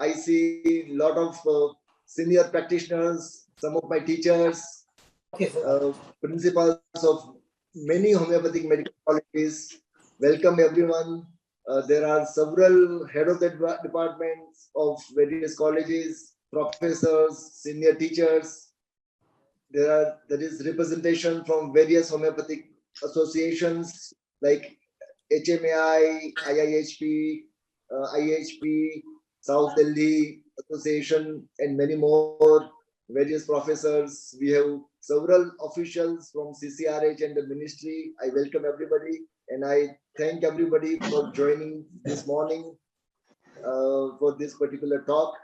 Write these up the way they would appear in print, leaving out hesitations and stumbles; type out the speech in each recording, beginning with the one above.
I see a lot of senior practitioners, some of my teachers, principals of many homeopathic medical colleges. Welcome everyone. There are several head of the departments of various colleges, professors, senior teachers. There is representation from various homeopathic associations like HMAI, IIHP, IHP, South Delhi Association, and many more. Various professors. We have several officials from CCRH and the ministry. I welcome everybody, and I thank everybody for joining this morning for this particular talk.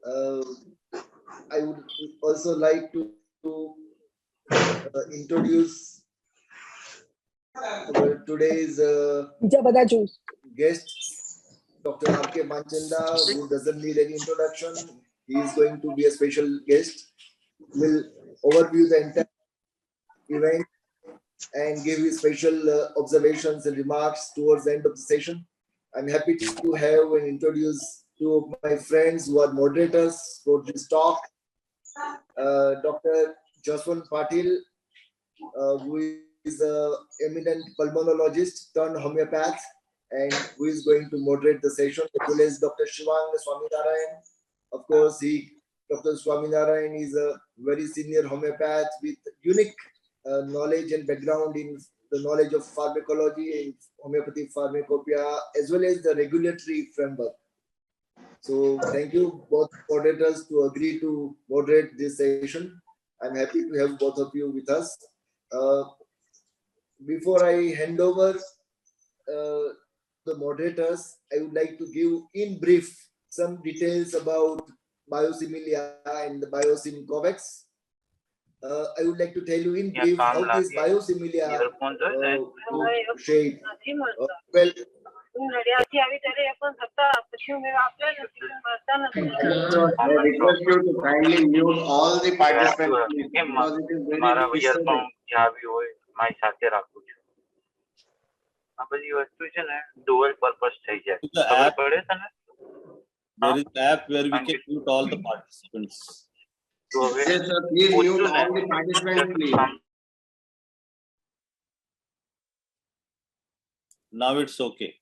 I would also like to introduce today's guest, Dr. R.K. Manchanda, who doesn't need any introduction. He is going to be a special guest. Will overview the entire event and give his special observations and remarks towards the end of the session. I'm happy to have and introduce two of my friends who are moderators for this talk. Dr. Jaswant Patil, who is an eminent pulmonologist turned homeopath, and who is going to moderate the session, as well as Dr. Shivang Swaminarayan. Of course, Dr. Swaminarayan is a very senior homeopath with unique knowledge and background in the knowledge of pharmacology and homeopathic pharmacopoeia, as well as the regulatory framework. So thank you both moderators to agree to moderate this session. I'm happy to have both of you with us. Before I hand over the moderators, I would like to give in brief some details about biosimilia and the biosim COVAX. I would like to tell you in brief how this biosimilia shape. Well, I request you to kindly mute all the participants because it is very disturbing. Dual purpose there is an app where we can mute all the participants. Yes, sir. Please mute all the participants, please. Now it's okay.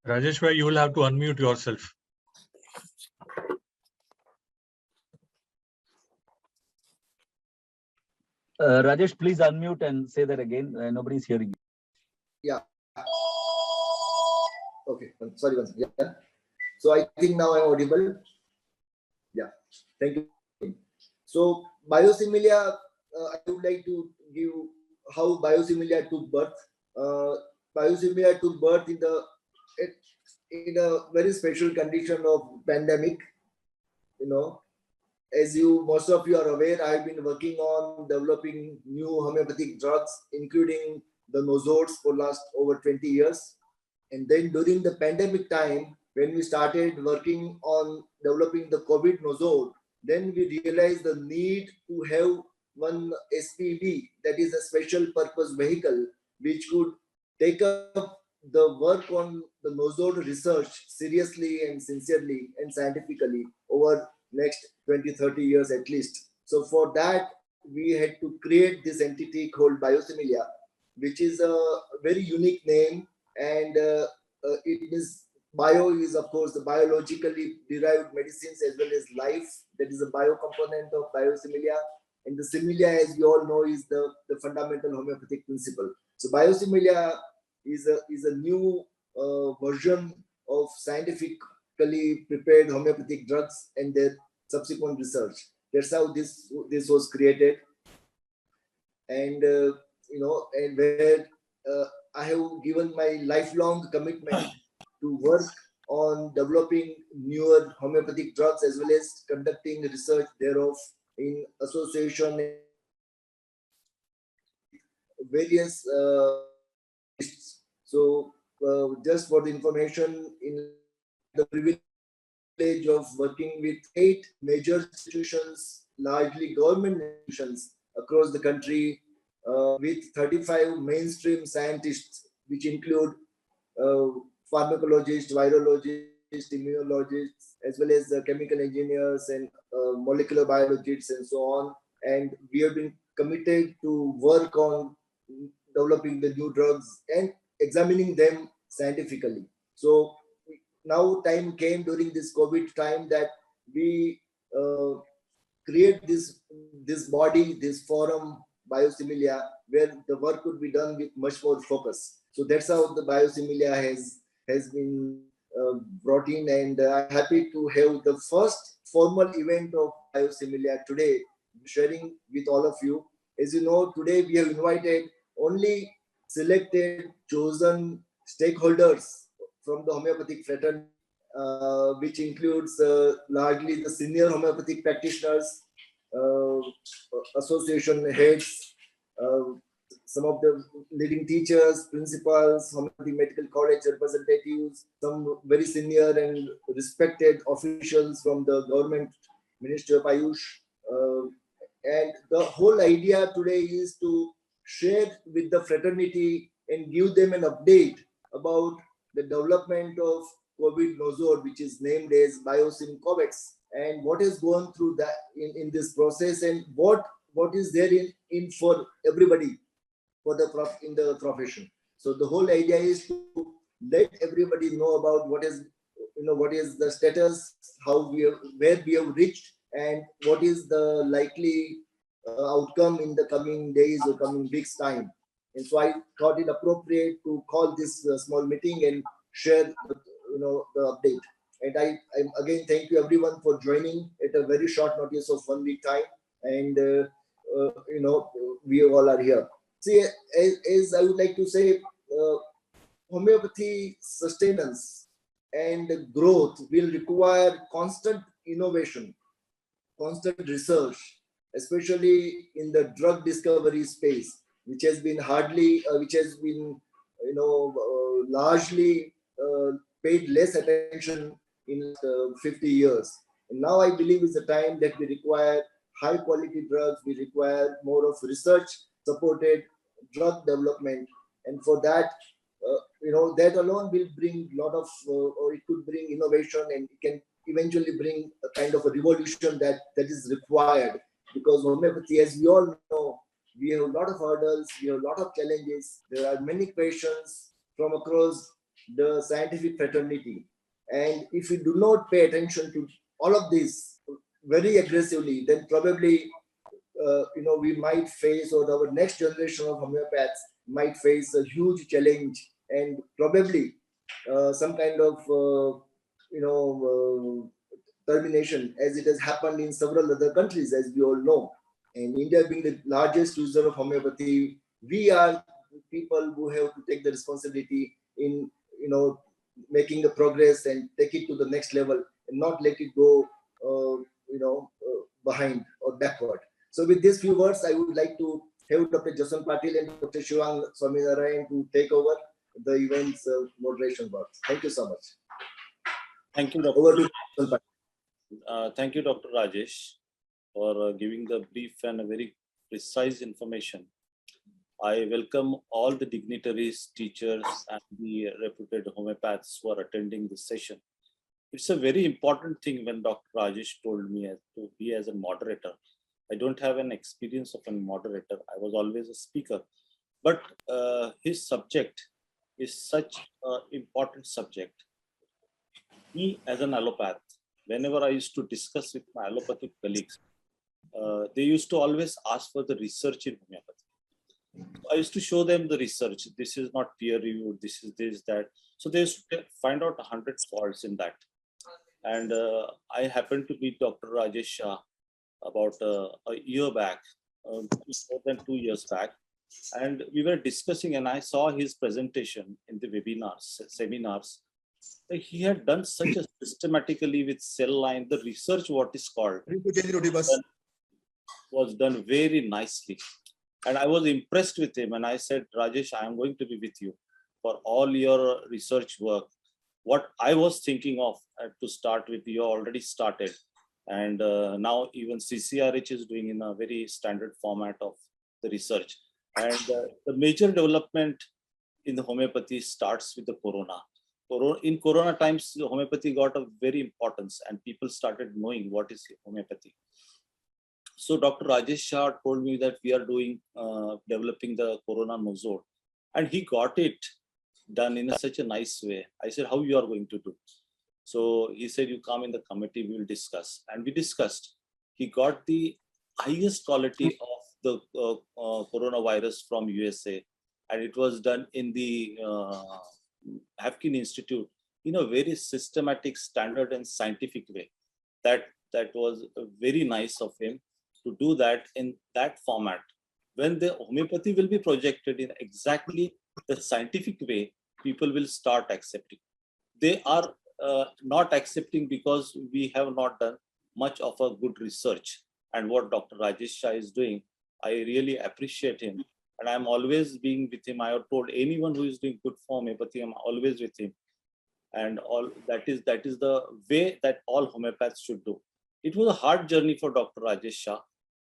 Rajesh bhai, you will have to unmute yourself. Rajesh, please unmute and say that again. Nobody's hearing you. Yeah. Okay. Sorry, once again. Yeah. So I think now I'm audible. Yeah. Thank you. So biosimilia, I would like to give how biosimilia took birth. Biosimilia took birth in a very special condition of pandemic. You know, as most of you are aware, I have been working on developing new homeopathic drugs, including the nosodes for last over 20 years. And then during the pandemic time, when we started working on developing the COVID nosode, then we realized the need to have one SPV, that is a special purpose vehicle, which could take up the work on the nosode research seriously and sincerely and scientifically over next 20-30 years at least. So for that, we had to create this entity called biosimilia, which is a very unique name, and it is bio is of course the biologically derived medicines as well as life. That is a bio component of biosimilia, and the similia, as we all know, is the fundamental homeopathic principle. So biosimilia is a new version of scientifically prepared homeopathic drugs and their subsequent research. That's how this was created, and and where I have given my lifelong commitment to work on developing newer homeopathic drugs as well as conducting research thereof in association with various so just for the information, in the privilege of working with 8 major institutions, largely government institutions across the country, with 35 mainstream scientists, which include pharmacologists, virologists, immunologists, as well as chemical engineers and molecular biologists and so on. And we have been committed to work on developing the new drugs and examining them scientifically. So now time came during this COVID time that we create this body, this forum, Biosimilia, where the work could be done with much more focus. So that's how the Biosimilia has been brought in, and I'm happy to have the first formal event of Biosimilia today, sharing with all of you. As you know, today we have invited only selected, chosen stakeholders from the homeopathic fraternity, which includes largely the senior homeopathic practitioners, uh, association heads, uh, some of the leading teachers, principals, homeopathic medical college representatives, some very senior and respected officials from the government, Ministry of Ayush. And the whole idea today is to share with the fraternity and give them an update about the development of COVID Nozor, which is named as Biosim COVAX, and what is going through that in this process, and what is there in for everybody for the in the profession. So the whole idea is to let everybody know about what is what is the status, how we have, where we have reached, and what is the likely outcome in the coming days or coming weeks time. And so I thought it appropriate to call this small meeting and share the update. And I again thank you everyone for joining at a very short notice of 1 week time. And we all are here. See, as I would like to say, homeopathy sustenance and growth will require constant innovation, constant research, especially in the drug discovery space, which has been largely paid less attention in 50 years. And now I believe is the time that we require high quality drugs, we require more of research supported drug development. And for that, that alone will bring a lot of, or it could bring innovation, and it can eventually bring a kind of a revolution that is required. Because homeopathy, as we all know, we have a lot of hurdles, we have a lot of challenges. There are many questions from across the scientific fraternity. And if we do not pay attention to all of this very aggressively, then probably, we might face, or our next generation of homeopaths might face a huge challenge, and probably some kind of, termination, as it has happened in several other countries, as we all know. And India being the largest user of homeopathy, we are people who have to take the responsibility in, making the progress and take it to the next level, and not let it go, behind or backward. So with these few words, I would like to have Dr. Jaswant Patil and Dr. Shivang Swaminarayan to take over the event's moderation work. Thank you so much. Thank you, Dr. Over to Jaswant Patil. Thank you, Dr. Rajesh, for giving the brief and a very precise information. I welcome all the dignitaries, teachers, and the reputed homeopaths who are attending this session. It's a very important thing when Dr. Rajesh told me to be as a moderator. I don't have an experience of a moderator. I was always a speaker. But his subject is such an important subject. Me, as an allopath, whenever I used to discuss with my allopathic colleagues, they used to always ask for the research in homeopathy. I used to show them the research. This is not peer reviewed. This is this, that. So they used to find out 100 faults in that. And I happened to meet Dr. Rajesh Shah about a year back, more than 2 years back. And we were discussing, and I saw his presentation in the webinars, seminars. He had done such a systematically with cell line, the research, what is called, was done very nicely. And I was impressed with him. And I said, Rajesh, I am going to be with you for all your research work. What I was thinking of to start with, you already started. And now even CCRH is doing in a very standard format of the research. And the major development in the homeopathy starts with the corona. In corona times, the homeopathy got a very importance and people started knowing what is homeopathy. So Dr. Rajesh Shah told me that we are doing, developing the corona nozole, and he got it done in such a nice way. I said, how you are going to do? So he said, you come in the committee, we will discuss. And we discussed. He got the highest quality of the coronavirus from USA. And it was done in the Hafkin Institute in a very systematic, standard and scientific way. That was very nice of him to do that in that format. When the homeopathy will be projected in exactly the scientific way, people will start accepting. They are not accepting because we have not done much of a good research. And what Dr. Rajesh Shah is doing, I really appreciate him. And I'm always being with him. I have told anyone who is doing good for homeopathy, I'm always with him. And all that is the way that all homeopaths should do. It was a hard journey for Dr. Rajesh Shah.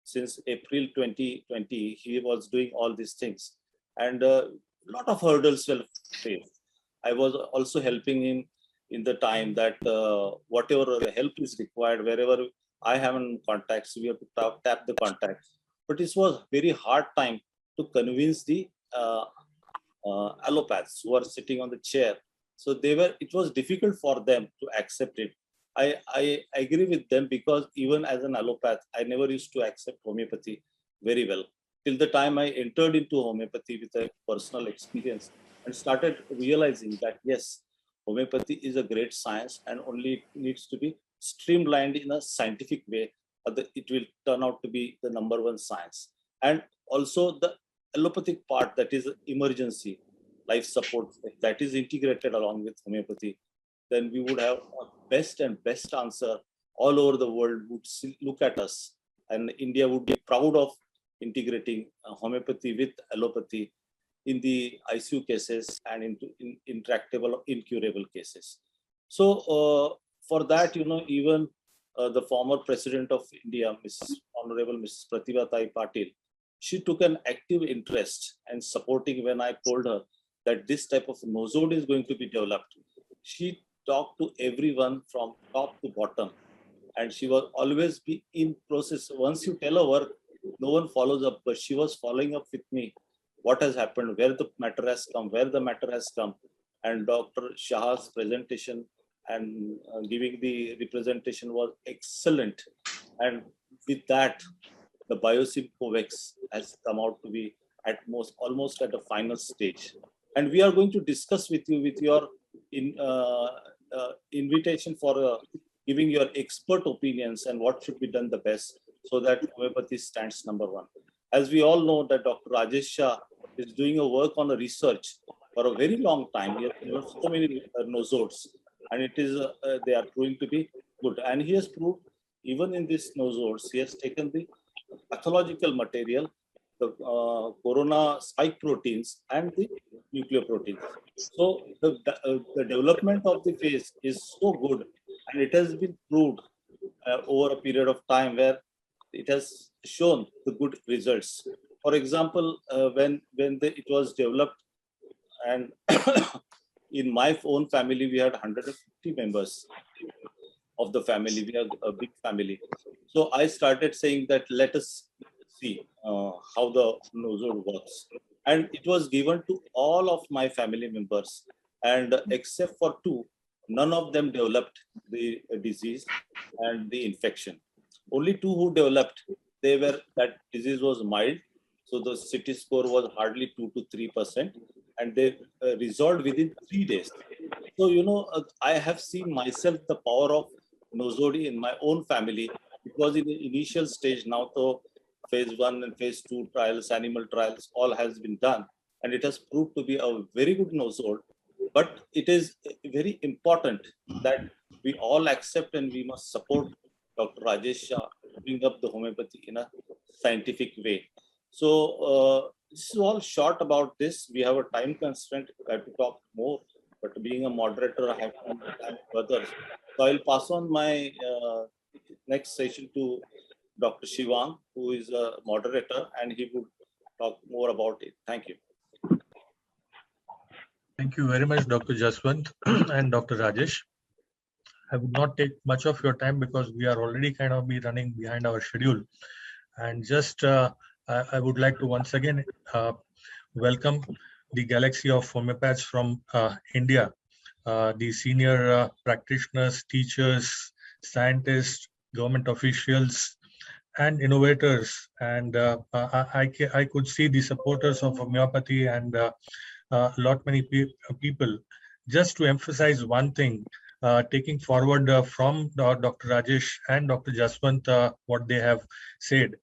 Since April 2020, he was doing all these things. And a lot of hurdles were faced. I was also helping him in the time that whatever help is required, wherever I have contacts, we have to tap the contacts. But it was very hard time to convince the allopaths who are sitting on the chair. So it was difficult for them to accept it. I agree with them because even as an allopath, I never used to accept homeopathy very well. Till the time I entered into homeopathy with a personal experience and started realizing that yes, homeopathy is a great science and only needs to be streamlined in a scientific way. It will turn out to be the #1 science. And also the allopathic part, that is emergency life support, that is integrated along with homeopathy, then we would have a best answer. All over the world would look at us, and India would be proud of integrating homeopathy with allopathy in the ICU cases and in intractable, incurable cases. So for that, even the former president of India, Honorable Mrs. Pratibha Tai Patil, she took an active interest and supporting when I told her that this type of nozole is going to be developed. She talked to everyone from top to bottom, and she was always be in process. Once you tell her work, no one follows up, but she was following up with me. What has happened, where the matter has come, and Dr. Shah's presentation and giving the representation was excellent. And with that, the Biosim Covex has come out to be almost at the final stage. And we are going to discuss with you with your invitation for giving your expert opinions and what should be done the best so that homeopathy stands #1. As we all know that Dr. Rajesh Shah is doing a work on a research for a very long time. He has so many nozodes, and it is they are proving to be good. And he has proved even in these nozodes, he has taken the pathological material, the corona spike proteins and the nucleoproteins. So the development of the phase is so good, and it has been proved over a period of time where it has shown the good results. For example, when it was developed, and in my own family, we had 150 members of the family. We are a big family. So I started saying that let us see how the nozole works. And it was given to all of my family members. And except for 2, none of them developed the disease and the infection. Only 2 who developed, that disease was mild. So the CT score was hardly 2 to 3%. And they resolved within 3 days. So, I have seen myself the power of nozode in my own family. It was in the initial stage. Now, so phase 1 and phase 2 trials, animal trials, all has been done. And it has proved to be a very good nozole. But it is very important that we all accept and we must support Dr. Rajesh Shah to bring up the homeopathy in a scientific way. So this is all short about this. We have a time constraint. I have to talk more, but being a moderator, I have to understand further. So I'll pass on my next session to Dr. Shivang, who is a moderator, and he would talk more about it. Thank you. Thank you very much, Dr. Jaswant and Dr. Rajesh. I would not take much of your time because we are already kind of be running behind our schedule. And just I would like to once again welcome the galaxy of homeopaths from India, the senior practitioners, teachers, scientists, government officials, and innovators. And I could see the supporters of homeopathy and many people. Just to emphasize one thing, taking forward from Dr. Rajesh and Dr. Jaswant, what they have said,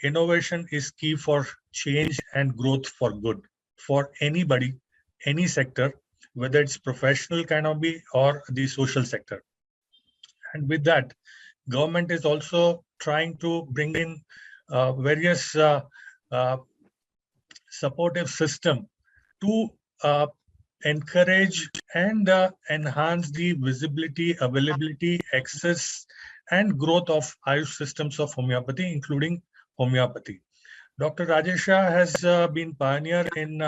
innovation is key for change and growth for good for anybody, any sector, whether it's professional canopy or the social sector. And with that, government is also trying to bring in various supportive system to encourage and enhance the visibility, availability, access, and growth of Ayush systems of homeopathy, including homeopathy. Dr. Rajesh Shah has been pioneer in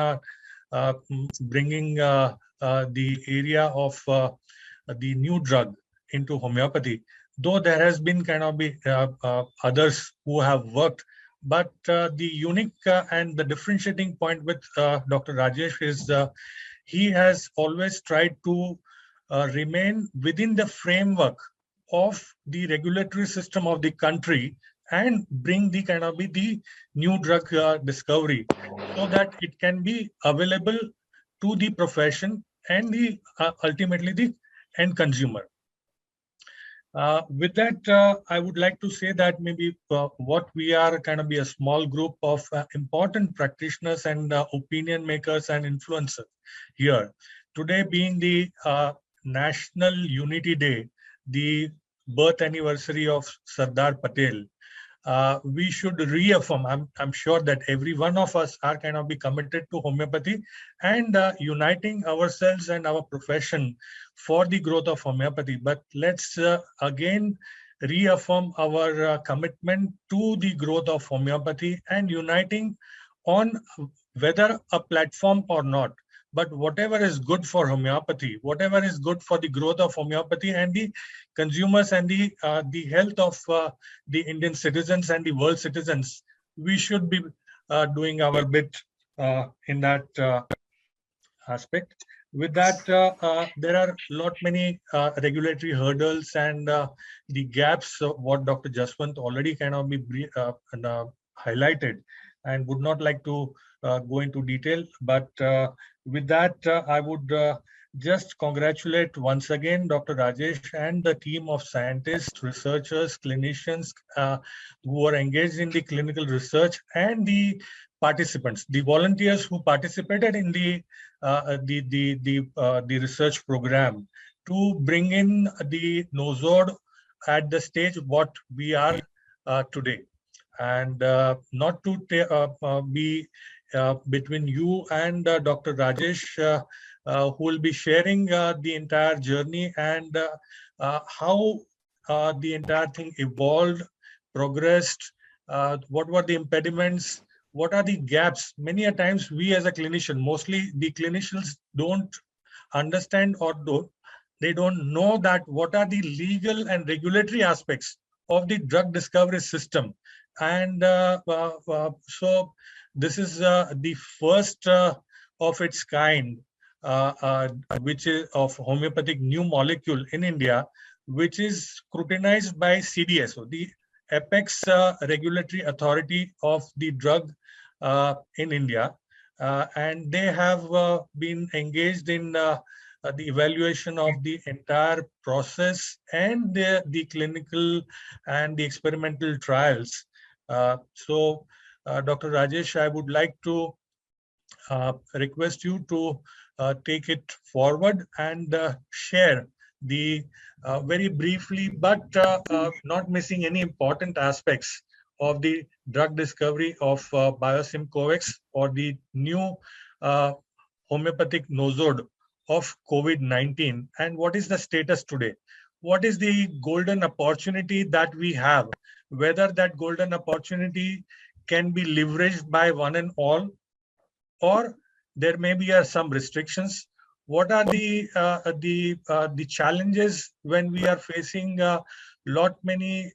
bringing the area of the new drug into homeopathy, though there has been kind of others who have worked. But the unique and the differentiating point with Dr. Rajesh is he has always tried to remain within the framework of the regulatory system of the country and bring the kind of the new drug discovery so that it can be available to the profession and the ultimately the end consumer. With that, I would like to say that maybe what we are kind of be a small group of important practitioners and opinion makers and influencers here. Today being the National Unity Day, the birth anniversary of Sardar Patel, we should reaffirm, I'm sure that every one of us are kind of be committed to homeopathy and uniting ourselves and our profession for the growth of homeopathy. But let's again reaffirm our commitment to the growth of homeopathy and uniting on whether a platform or not. But whatever is good for homeopathy, whatever is good for the growth of homeopathy and the consumers and the health of the Indian citizens and the world citizens, we should be doing our bit in that aspect. With that, there are many regulatory hurdles and the gaps of what Dr. Jaswant already kind of be highlighted, and would not like to go into detail. But with that, I would just congratulate once again Dr. Rajesh and the team of scientists, researchers, clinicians who are engaged in the clinical research, and the participants, the volunteers who participated in the research program to bring in the Nosode at the stage what we are today. And not to be between you and Dr. Rajesh, who will be sharing the entire journey and how the entire thing evolved, progressed, what were the impediments, what are the gaps. Many a times we as a clinician, mostly the clinicians don't understand or they don't know that what are the legal and regulatory aspects of the drug discovery system. And so this is the first of its kind, which is of homeopathic new molecule in India, which is scrutinized by CDSO, the apex regulatory authority of the drug in India. And they have been engaged in the evaluation of the entire process and the clinical and the experimental trials. So, Dr. Rajesh, I would like to request you to take it forward and share the very briefly, but not missing any important aspects of the drug discovery of Biosim Covax, or the new homeopathic nosode of COVID-19, and what is the status today? What is the golden opportunity that we have? Whether that golden opportunity can be leveraged by one and all, or there may be some restrictions? What are the challenges when we are facing lot many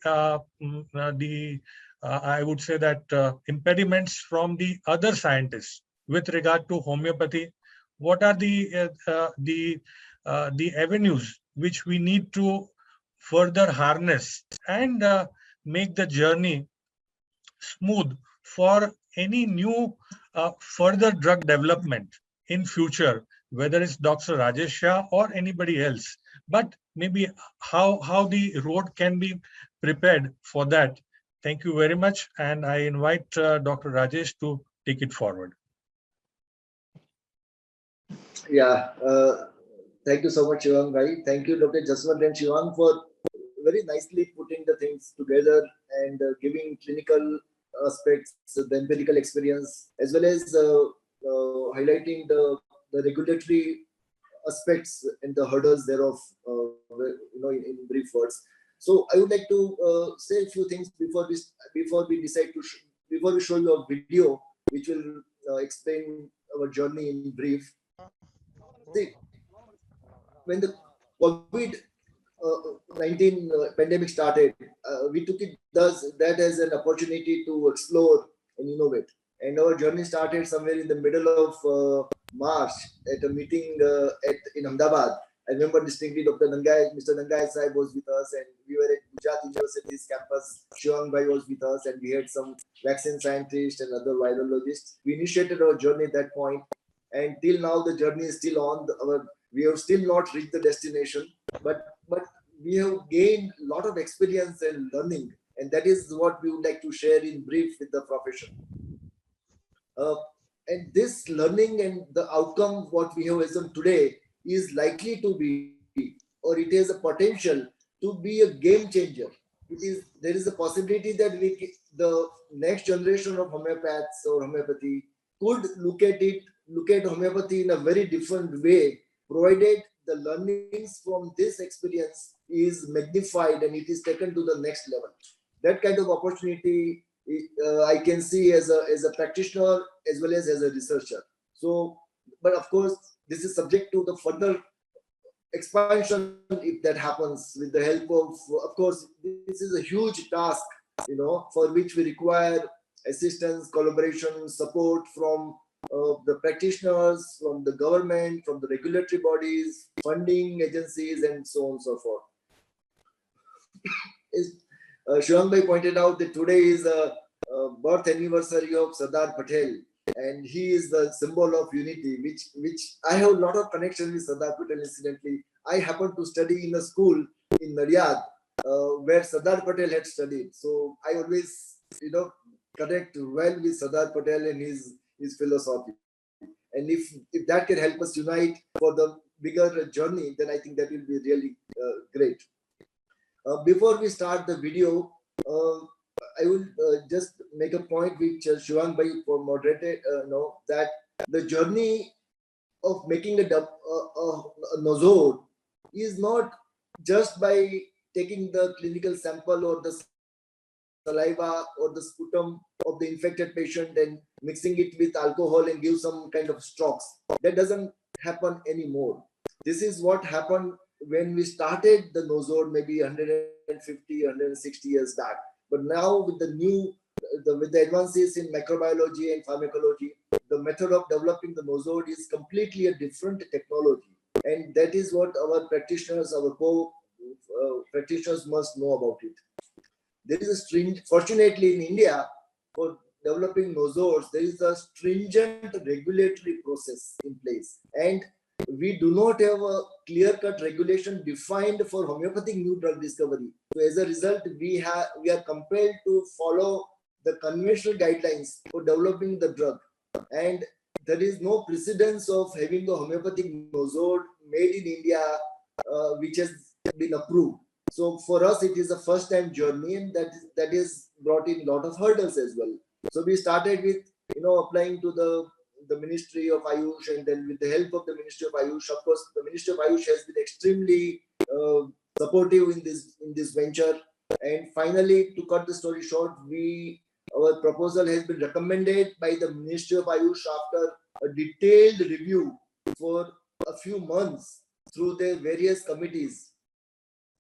I would say that impediments from the other scientists with regard to homeopathy? What are the avenues which we need to further harness and make the journey smooth for any new further drug development in future, whether it's Dr. Rajesh Shah or anybody else, but maybe how the road can be prepared for that. Thank you very much, and I invite Dr. Rajesh to take it forward. Yeah, thank you so much, Shivang Bhai. Thank you, Dr. Jaswant and Shivang, for very nicely putting the things together and giving clinical aspects, the empirical experience, as well as highlighting the regulatory aspects and the hurdles thereof, in brief words. So I would like to say a few things before we decide to before we show you a video which will explain our journey in brief. See, when the COVID-19 pandemic started, we took that as an opportunity to explore and innovate. And our journey started somewhere in the middle of March at a meeting in Ahmedabad. I remember distinctly Mr. Nangai Sahib was with us, and we were at Gujarat University's campus. Shivang Bhai was with us, and we had some vaccine scientists and other virologists. We initiated our journey at that point, and till now the journey is still on. We have still not reached the destination, but we have gained a lot of experience and learning, and that is what we would like to share in brief with the profession. And this learning and the outcome, what we have assumed today, is likely to be, or it has a potential to be a game changer. There is a possibility that the next generation of homeopaths or homeopathy could look at homeopathy in a very different way, provided the learnings from this experience is magnified and it is taken to the next level. That kind of opportunity I can see as a practitioner as well as a researcher. So, but of course, this is subject to the further expansion if that happens with the help of course, this is a huge task, for which we require assistance, collaboration, support from the practitioners, from the government, from the regulatory bodies, funding agencies, and so on and so forth. Shivang Bhai pointed out that today is a birth anniversary of Sardar Patel, and he is the symbol of unity, which I have a lot of connection with Sardar Patel. Incidentally, I happened to study in a school in Naryad where Sardar Patel had studied. So I always, connect well with Sardar Patel and his philosophy. And if that can help us unite for the bigger journey, then I think that will be really great. Before we start the video, I will just make a point which Shivang Bhai moderated, that the journey of making a nosode is not just by taking the clinical sample or the saliva or the sputum of the infected patient and mixing it with alcohol and give some kind of strokes. That doesn't happen anymore. This is what happened when we started the nosode maybe 150, 160 years back. But now with with the advances in microbiology and pharmacology, the method of developing the nosode is completely a different technology. And that is what our practitioners, our practitioners must know about it. There is fortunately in India, for developing nosodes, there is a stringent regulatory process in place. And we do not have a clear-cut regulation defined for homeopathic new drug discovery. So as a result, we are compelled to follow the conventional guidelines for developing the drug. And there is no precedence of having a homeopathic nosode made in India which has been approved. So for us, it is a first-time journey, and that is brought in a lot of hurdles as well. So we started with applying to the Ministry of Ayush, and then with the help of the Ministry of Ayush, of course, the Ministry of Ayush has been extremely supportive in this venture. And finally, to cut the story short, our proposal has been recommended by the Ministry of Ayush after a detailed review for a few months through their various committees.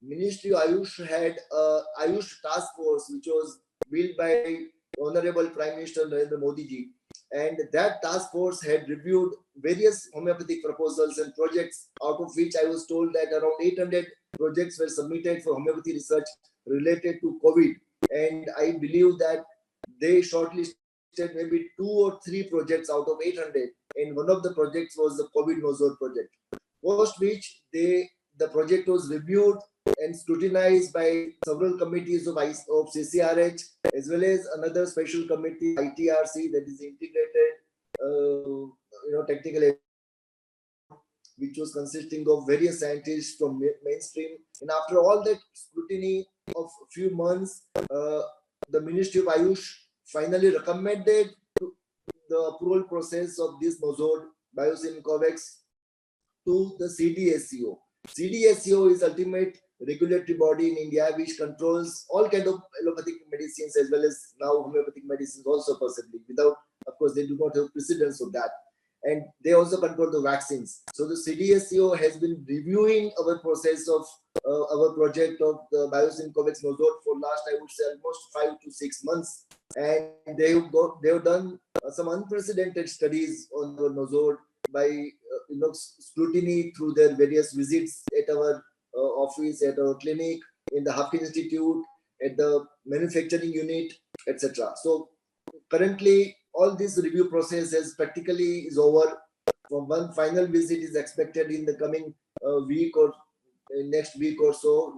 Ministry of Ayush had a Ayush task force which was built by Honorable Prime Minister Narendra Modi ji, and that task force had reviewed various homeopathic proposals and projects, out of which I was told that around 800 projects were submitted for homeopathy research related to COVID, and I believe that they shortlisted maybe 2 or 3 projects out of 800, and one of the projects was the COVID Nozor project. Post which the project was reviewed and scrutinized by several committees of CCRH, as well as another special committee, ITRC, that is integrated technical, which was consisting of various scientists from mainstream. And after all that scrutiny of a few months, the Ministry of Ayush finally recommended the approval process of this Nozod Biosim Covax to the CDSCO. CDSCO is ultimate regulatory body in India which controls all kind of allopathic medicines as well as now homeopathic medicines also possibly. Without, of course, they do not have precedence of that. And they also control the vaccines. So the CDSCO has been reviewing our process of our project of the Biosim Covax Nozod for last, I would say, almost 5 to 6 months. And they have done some unprecedented studies on the Nozod by scrutiny through their various visits at our office, at our clinic, in the Hafkin Institute, at the manufacturing unit, etc. So currently, all this review process is over. From one final visit is expected in the coming week or next week or so,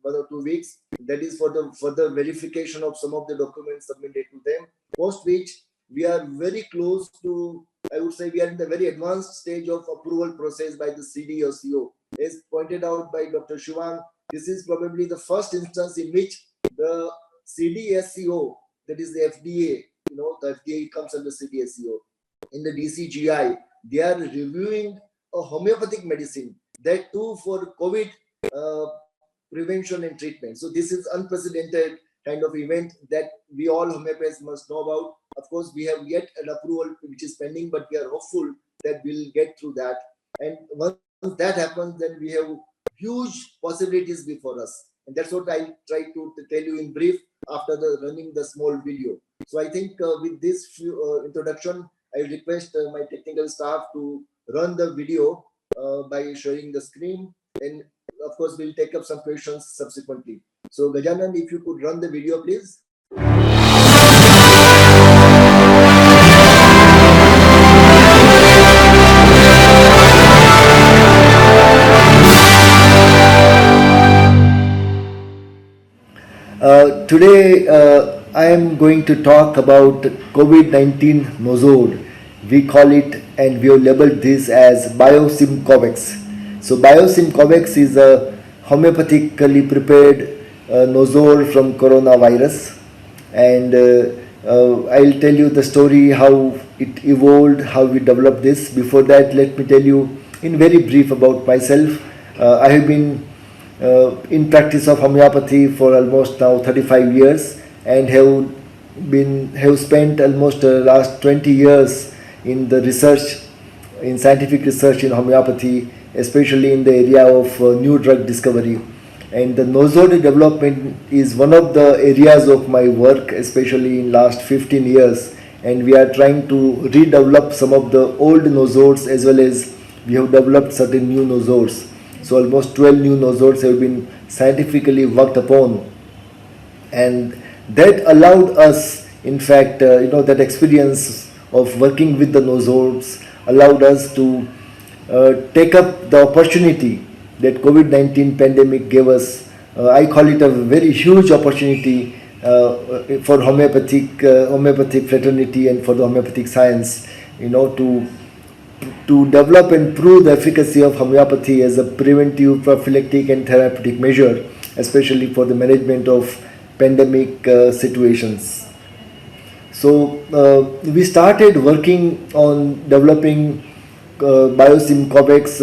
1 or 2 weeks. That is for the further verification of some of the documents submitted to them. Post which we are very close to, I would say we are in the very advanced stage of approval process by the CDSCO. As pointed out by Dr. Shivang, this is probably the first instance in which the CDSCO, that is the FDA, the FDA comes under CDSCO, in the DCGI, they are reviewing a homeopathic medicine, that too for COVID prevention and treatment. So this is unprecedented kind of event that we all homeopaths must know about. Of course, we have yet an approval which is pending, but we are hopeful that we'll get through that. And once that happens, then we have huge possibilities before us. And that's what I try to tell you in brief after running the small video. So I think with this introduction, I request my technical staff to run the video by showing the screen. And of course, we'll take up some questions subsequently. So Gajanan, if you could run the video, please. Today, I am going to talk about COVID-19 Nozod. We call it, and we have labeled this as Biosim Covax. So Biosim Covax is a homeopathically prepared Nozod from coronavirus, and I'll tell you the story how it evolved, how we developed this. Before that, let me tell you in very brief about myself. I have been in practice of homeopathy for almost now 35 years and have spent almost the last 20 years in the research, in scientific research in homeopathy, especially in the area of new drug discovery. And the Nozod development is one of the areas of my work, especially in last 15 years. And we are trying to redevelop some of the old Nozods, as well as we have developed certain new Nozods. So almost 12 new Nozods have been scientifically worked upon, and that allowed us, in fact, that experience of working with the Nozods allowed us to take up the opportunity that COVID-19 pandemic gave us. I call it a very huge opportunity for homeopathic fraternity and for the homeopathic science, to develop and prove the efficacy of homeopathy as a preventive, prophylactic and therapeutic measure, especially for the management of pandemic situations. So we started working on developing Biosim Covax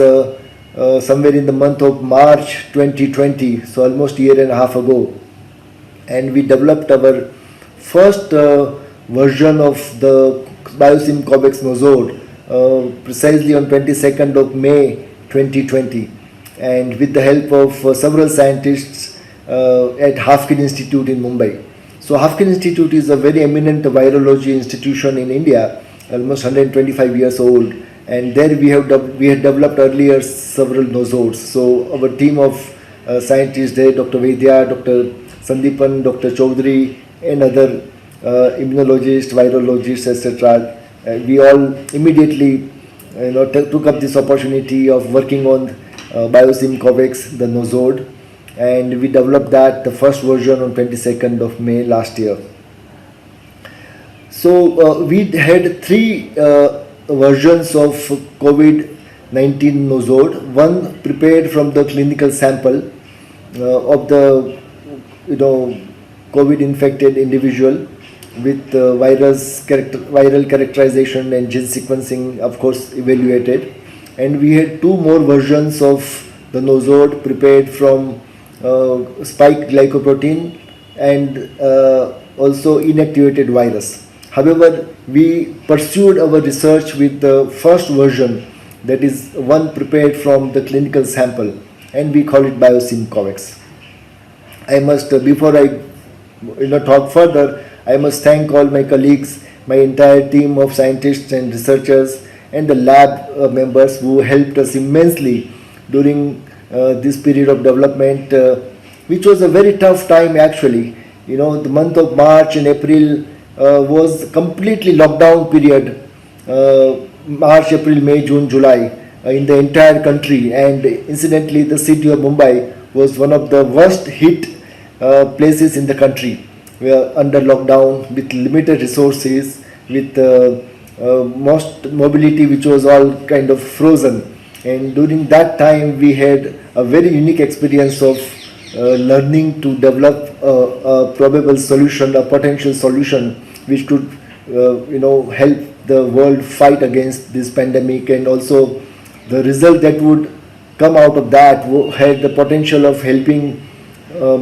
somewhere in the month of March 2020, so almost a year and a half ago. And we developed our first version of the Biosim Covex Nosode precisely on 22nd of May 2020, and with the help of several scientists at Hafkin Institute in Mumbai. So Hafkin Institute is a very eminent virology institution in India, almost 125 years old, and there we had developed earlier several nosodes. So our team of scientists there, Dr. Vaidya, Dr. Sandeepan, Dr. Chaudhary, and other immunologists, virologists, etc. We all immediately took up this opportunity of working on Biosim Covex, the nosode, and we developed that, the first version, on 22nd of May last year. So we had three versions of COVID-19 nosode. One prepared from the clinical sample of the COVID infected individual, with viral characterization and gene sequencing, of course, evaluated. And we had two more versions of the nosode prepared from spike glycoprotein and also inactivated virus. However, we pursued our research with the first version, that is one prepared from the clinical sample, and we call it Biosim Covex. I must, before I talk further, I must thank all my colleagues, my entire team of scientists and researchers, and the lab members who helped us immensely during this period of development, which was a very tough time actually. The month of March and April was completely lockdown period. March, April, May, June, July in the entire country, and incidentally the city of Mumbai was one of the worst hit places in the country. We are under lockdown with limited resources, with most mobility which was all kind of frozen. And during that time we had a very unique experience of learning to develop a probable solution, a potential solution which could help the world fight against this pandemic, and also the result that would come out of that had the potential of helping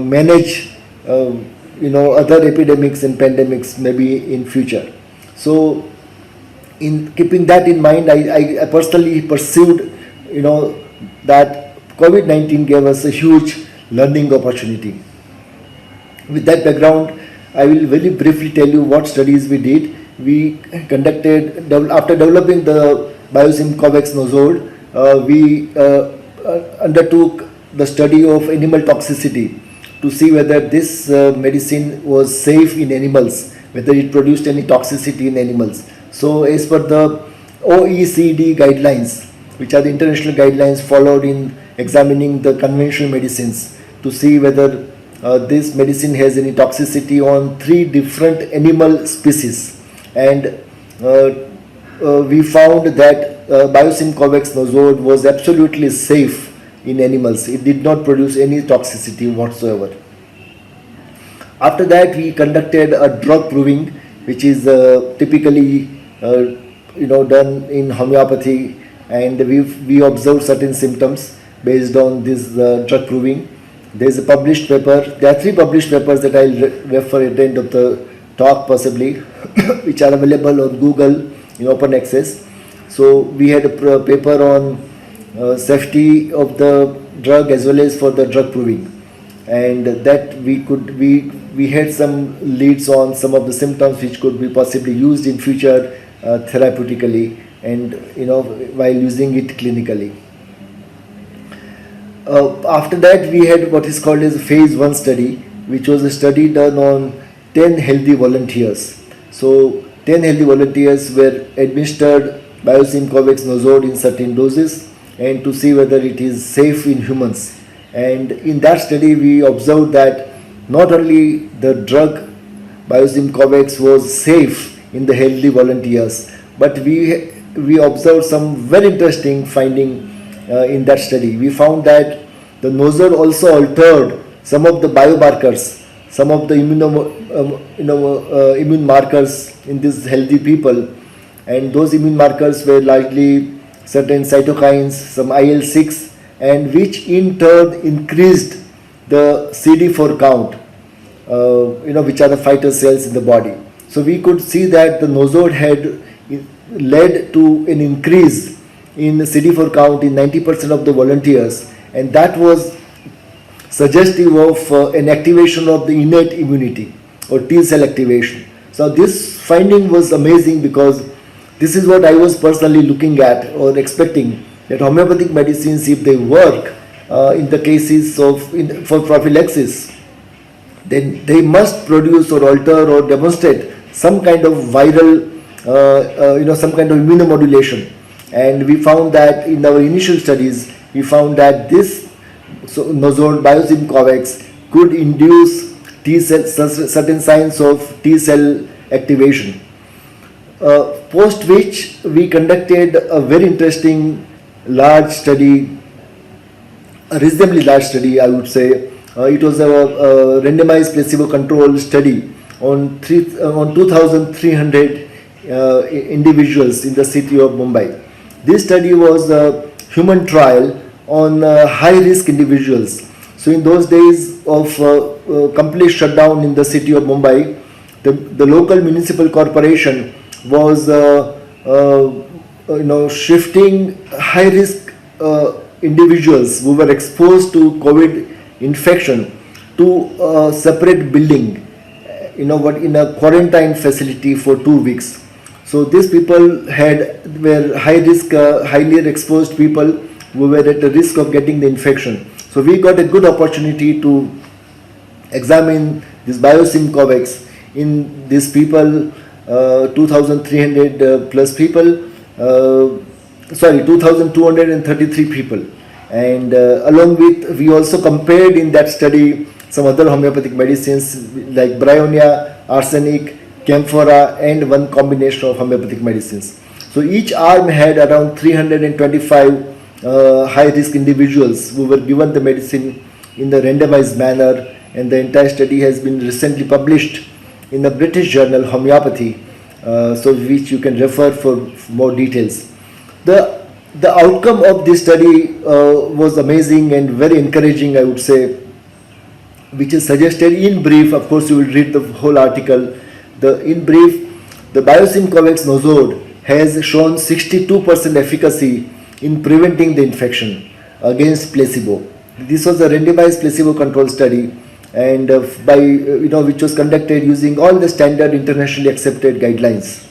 manage other epidemics and pandemics maybe in future. So in keeping that in mind, I personally pursued that COVID-19 gave us a huge learning opportunity. With that background, I will very briefly tell you what studies we did. We conducted, after developing the Biosim Covex nosode, we undertook the study of animal toxicity to see whether this medicine was safe in animals, whether it produced any toxicity in animals. So as per the OECD guidelines, which are the international guidelines followed in examining the conventional medicines, to see whether this medicine has any toxicity on 3 different animal species. And we found that Biosim Covex nosode was absolutely safe in animals. It did not produce any toxicity whatsoever. After that, we conducted a drug proving, which is typically done in homeopathy, and we observed certain symptoms based on this drug proving. There is a published paper. There are 3 published papers that I'll refer at the end of the talk possibly, which are available on Google in open access. So we had a paper on safety of the drug as well as for the drug proving, and that we had some leads on some of the symptoms which could be possibly used in future therapeutically, and while using it clinically. After that, we had what is called as a phase 1 study, which was a study done on 10 healthy volunteers. So 10 healthy volunteers were administered Biosim Covex nosode in certain doses, and to see whether it is safe in humans. And in that study, we observed that not only the drug Biosim Covex was safe in the healthy volunteers, but we observed some very interesting finding in that study. We found that the nosode also altered some of the biomarkers, some of the immune markers in these healthy people, and those immune markers were largely certain cytokines, some IL-6, and which in turn increased the CD4 count. which are the fighter cells in the body. So we could see that the nosode had led to an increase in CD4 count in 90% of the volunteers, and that was suggestive of an activation of the innate immunity or T cell activation. So this finding was amazing because this is what I was personally looking at or expecting, that homeopathic medicines, if they work in the cases of for prophylaxis, then they must produce or alter or demonstrate some kind of viral, some kind of immunomodulation. And we found that in our initial studies, we found that this nosode Biosyn Covex could induce T cell, certain signs of T cell activation. Post which we conducted a very interesting large study, a reasonably large study, I would say. It was a randomized placebo-controlled study on 2,300 individuals in the city of Mumbai. This study was a human trial on high-risk individuals. So in those days of complete shutdown in the city of Mumbai, the local municipal corporation was shifting high-risk individuals who were exposed to COVID infection to a separate building, in a quarantine facility for 2 weeks. So these people were high risk, highly exposed people who were at the risk of getting the infection. So we got a good opportunity to examine this Biosyn Covex in these people, 2,300 plus people, 2,233 people. And along with, we also compared in that study some other homeopathic medicines like bryonia, arsenic, camphora, and one combination of homeopathic medicines. So each arm had around 325 high-risk individuals who were given the medicine in the randomized manner, and the entire study has been recently published in the British journal Homeopathy, which you can refer for more details. The outcome of this study was amazing and very encouraging, I would say, which is suggested in brief. Of course, you will read the whole article. In brief, the Biosyn Covex nosode has shown 62% efficacy in preventing the infection against placebo. This was a randomized placebo-controlled study, and which was conducted using all the standard internationally accepted guidelines.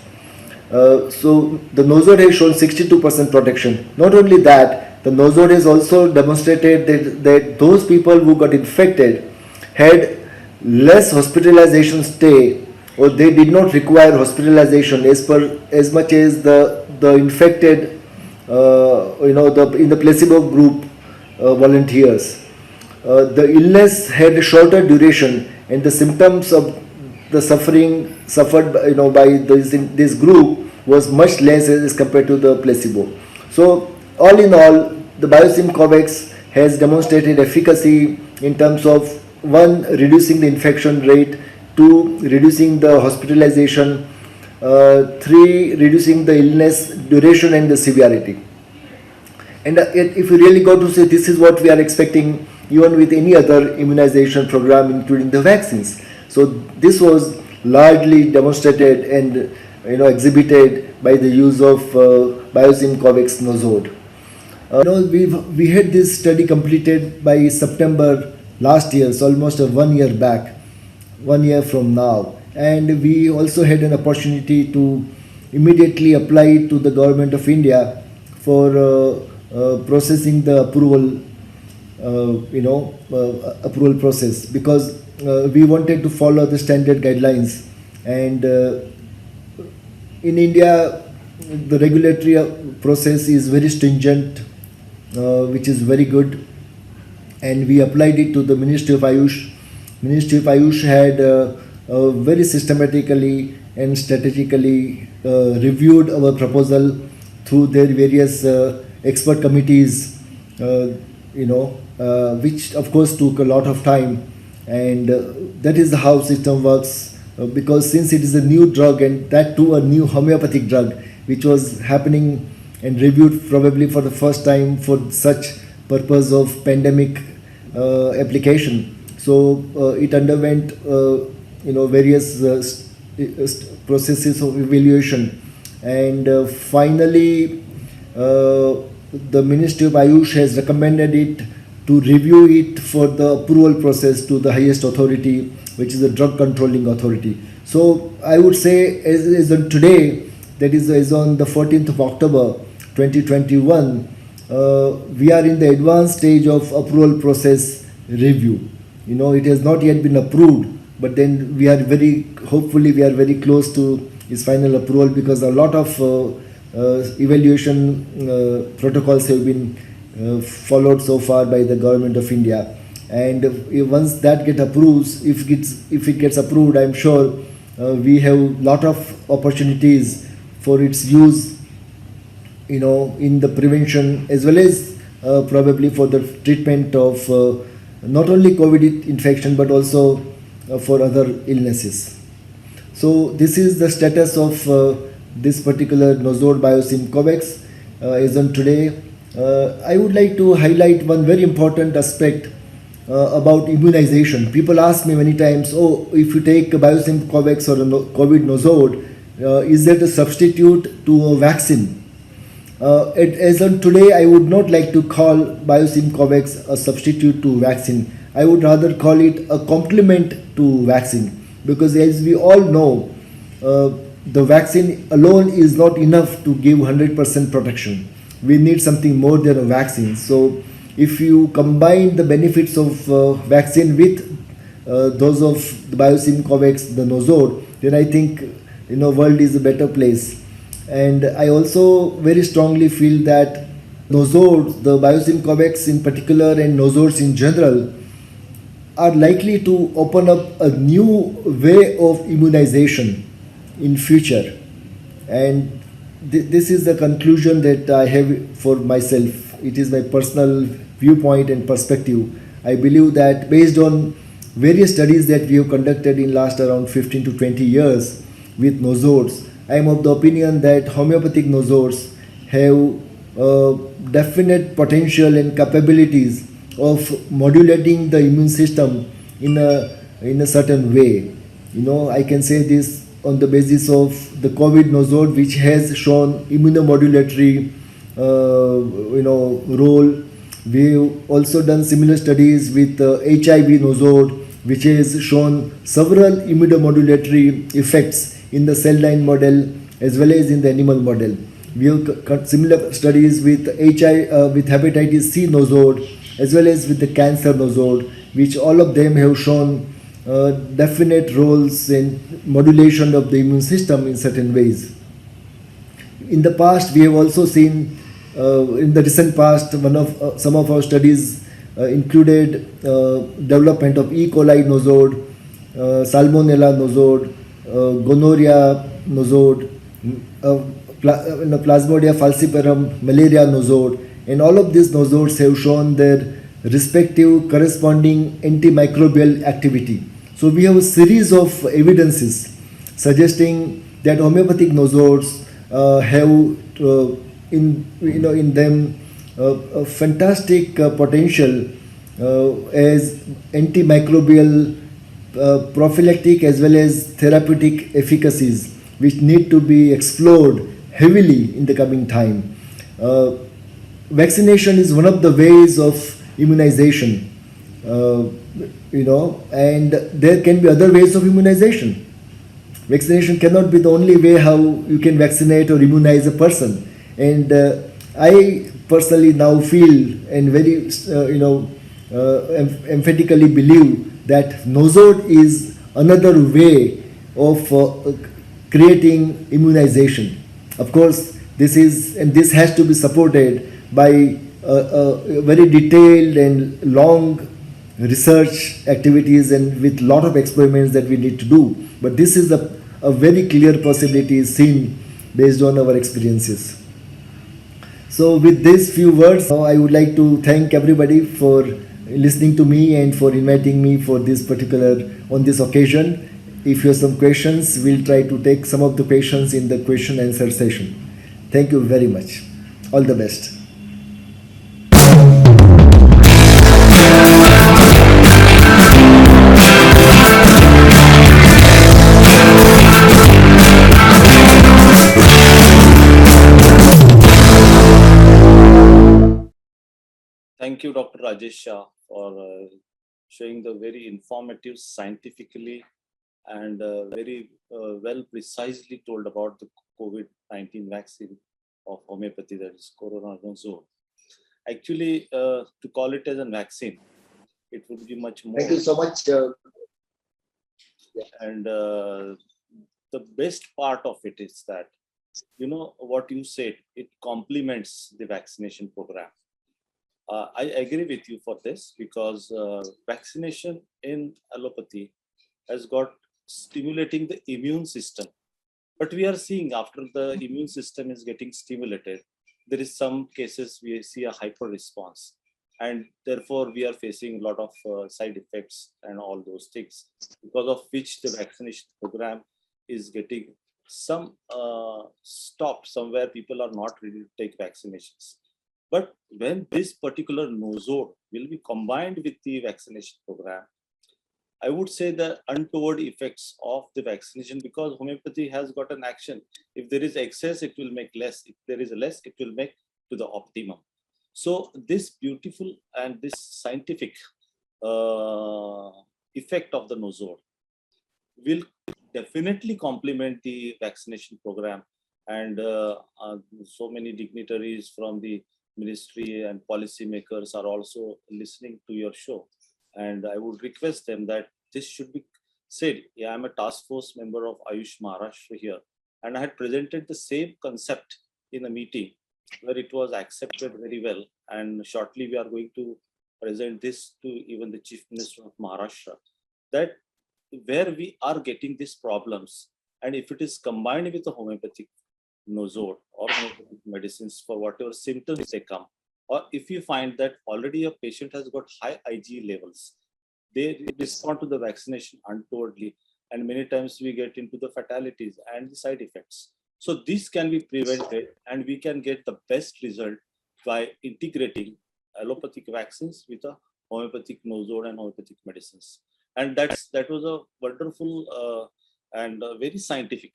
So the nosode has shown 62% protection. Not only that, the nosode has also demonstrated that those people who got infected had less hospitalization stay, or they did not require hospitalization as much as the infected, in the placebo group volunteers. The illness had a shorter duration, and the symptoms of the suffering suffered by this group was much less as compared to the placebo. So all in all, the Biosyn Covex has demonstrated efficacy in terms of 1, reducing the infection rate, 2, reducing the hospitalization, 3, reducing the illness duration and the severity. And if you really go to say this is what we are expecting even with any other immunization program, including the vaccines. So this was largely demonstrated and exhibited by the use of Biosyn Covex nosode. We had this study completed by September last year, so almost 1 year back, 1 year from now. And we also had an opportunity to immediately apply to the Government of India for processing the approval, approval process, because we wanted to follow the standard guidelines. And in India, the regulatory process is very stringent, which is very good. And we applied it to the Ministry of Ayush. Ministry of Ayush had very systematically and strategically reviewed our proposal through their various expert committees, which of course took a lot of time. And that is how system works, because since it is a new drug, and that too a new homeopathic drug, which was happening and reviewed probably for the first time for such purpose of pandemic application. So it underwent various processes of evaluation, and finally the Ministry of Ayush has recommended it to review it for the approval process to the highest authority, which is the Drug Controlling Authority. So I would say as on today, that is as on the 14th of October 2021, we are in the advanced stage of approval process review. It has not yet been approved, but then hopefully we are very close to its final approval, because a lot of evaluation protocols have been followed so far by the Government of India. And once that gets approved, if it gets approved, I'm sure we have lot of opportunities for its use, in the prevention, as well as probably for the treatment of not only COVID infection, but also for other illnesses. So this is the status of this particular Nozord Biosim COVAX as on today. I would like to highlight one very important aspect about immunization. People ask me many times, if you take Biosim COVAX or COVID Nozord, is that a substitute to a vaccine? As on today, I would not like to call Biosim COVAX a substitute to vaccine. I would rather call it a complement to vaccine, because as we all know, the vaccine alone is not enough to give 100% protection. We need something more than a vaccine. So if you combine the benefits of vaccine with those of the Biosim COVAX, the Nozord, then I think world is a better place. And I also very strongly feel that Nozord, the Biosim COVAX in particular, and Nozords in general, are likely to open up a new way of immunization in future. And this is the conclusion that I have for myself. It is my personal viewpoint and perspective. I believe that based on various studies that we have conducted in last around 15 to 20 years with Nozords, I am of the opinion that homeopathic Nozords have definite potential and capabilities of modulating the immune system in a certain way. I can say this on the basis of the COVID Nozord, which has shown immunomodulatory role. We've also done similar studies with HIV Nozord, which has shown several immunomodulatory effects in the cell line model as well as in the animal model. We have got similar studies with with hepatitis C Nozord as well as with the cancer Nozord, which all of them have shown definite roles in modulation of the immune system in certain ways. In the past, we have also seen, in the recent past, some of our studies included development of E. coli Nozord, Salmonella Nozord, Gonorrhea Nozord, Plasmodium falciparum, Malaria Nozord, and all of these Nozords have shown their respective corresponding antimicrobial activity. So we have a series of evidences suggesting that homeopathic Nozords have in them a fantastic potential as antimicrobial, prophylactic as well as therapeutic efficacies, which need to be explored heavily in the coming time. Vaccination is one of the ways of immunization, and there can be other ways of immunization. Vaccination cannot be the only way how you can vaccinate or immunize a person. And I personally now feel and very emphatically believe that Nozord is another way of creating immunization. Of course, this has to be supported by very detailed and long research activities and with lot of experiments that we need to do. But this is a very clear possibility seen based on our experiences. So with these few words, I would like to thank everybody for listening to me and for inviting me for on this occasion. If you have some questions, we'll try to take some of the questions in the question answer session. Thank you very much. All the best. thank you, Dr. Rajesh Shah, for showing the very informative, scientifically, and very well precisely told about the COVID-19 vaccine of homeopathy, that is Coronazole. Actually, to call it as a vaccine, it would be much more. Thank you so much. And the best part of it is that, you know, what you said, it complements the vaccination program. I agree with you for this, because vaccination in allopathy has got stimulating the immune system. But we are seeing after the immune system is getting stimulated, there is some cases we see a hyper response. And therefore, we are facing a lot of side effects and all those things, because of which the vaccination program is getting some stop somewhere. People are not ready to take vaccinations. But when this particular nosode will be combined with the vaccination program, I would say the untoward effects of the vaccination, because homeopathy has got an action. If there is excess, it will make less. If there is less, it will make to the optimum. So this beautiful and this scientific effect of the nosode will definitely complement the vaccination program. And so many dignitaries from the ministry and policymakers are also listening to your show. And I would request them that this should be said. Yeah, I'm a task force member of Ayush Maharashtra here, and I had presented the same concept in a meeting where it was accepted very well. And shortly we are going to present this to even the Chief Minister of Maharashtra, that where we are getting these problems, and if it is combined with the homeopathic nosode or homeopathic medicines for whatever symptoms they come, or if you find that already a patient has got high IgE levels, they respond to the vaccination untowardly, and many times we get into the fatalities and the side effects. So this can be prevented, and we can get the best result by integrating allopathic vaccines with a homeopathic nosode and homeopathic medicines. And that was a wonderful and very scientific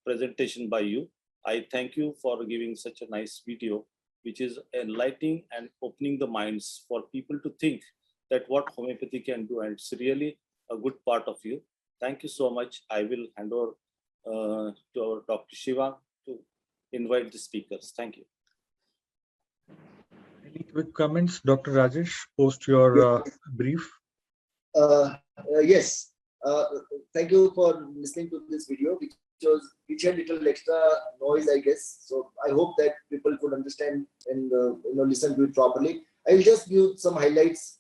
presentation by you. I thank you for giving such a nice video, which is enlightening and opening the minds for people to think that what homeopathy can do, and it's really a good part of you. Thank you so much. I will hand over to our Dr. Shiva to invite the speakers. Thank you. Any quick comments, Dr. Rajesh, post your brief? Yes. Thank you for listening to this video, which had little extra noise, I guess. So I hope that people could understand and listen to it properly. I will just give some highlights.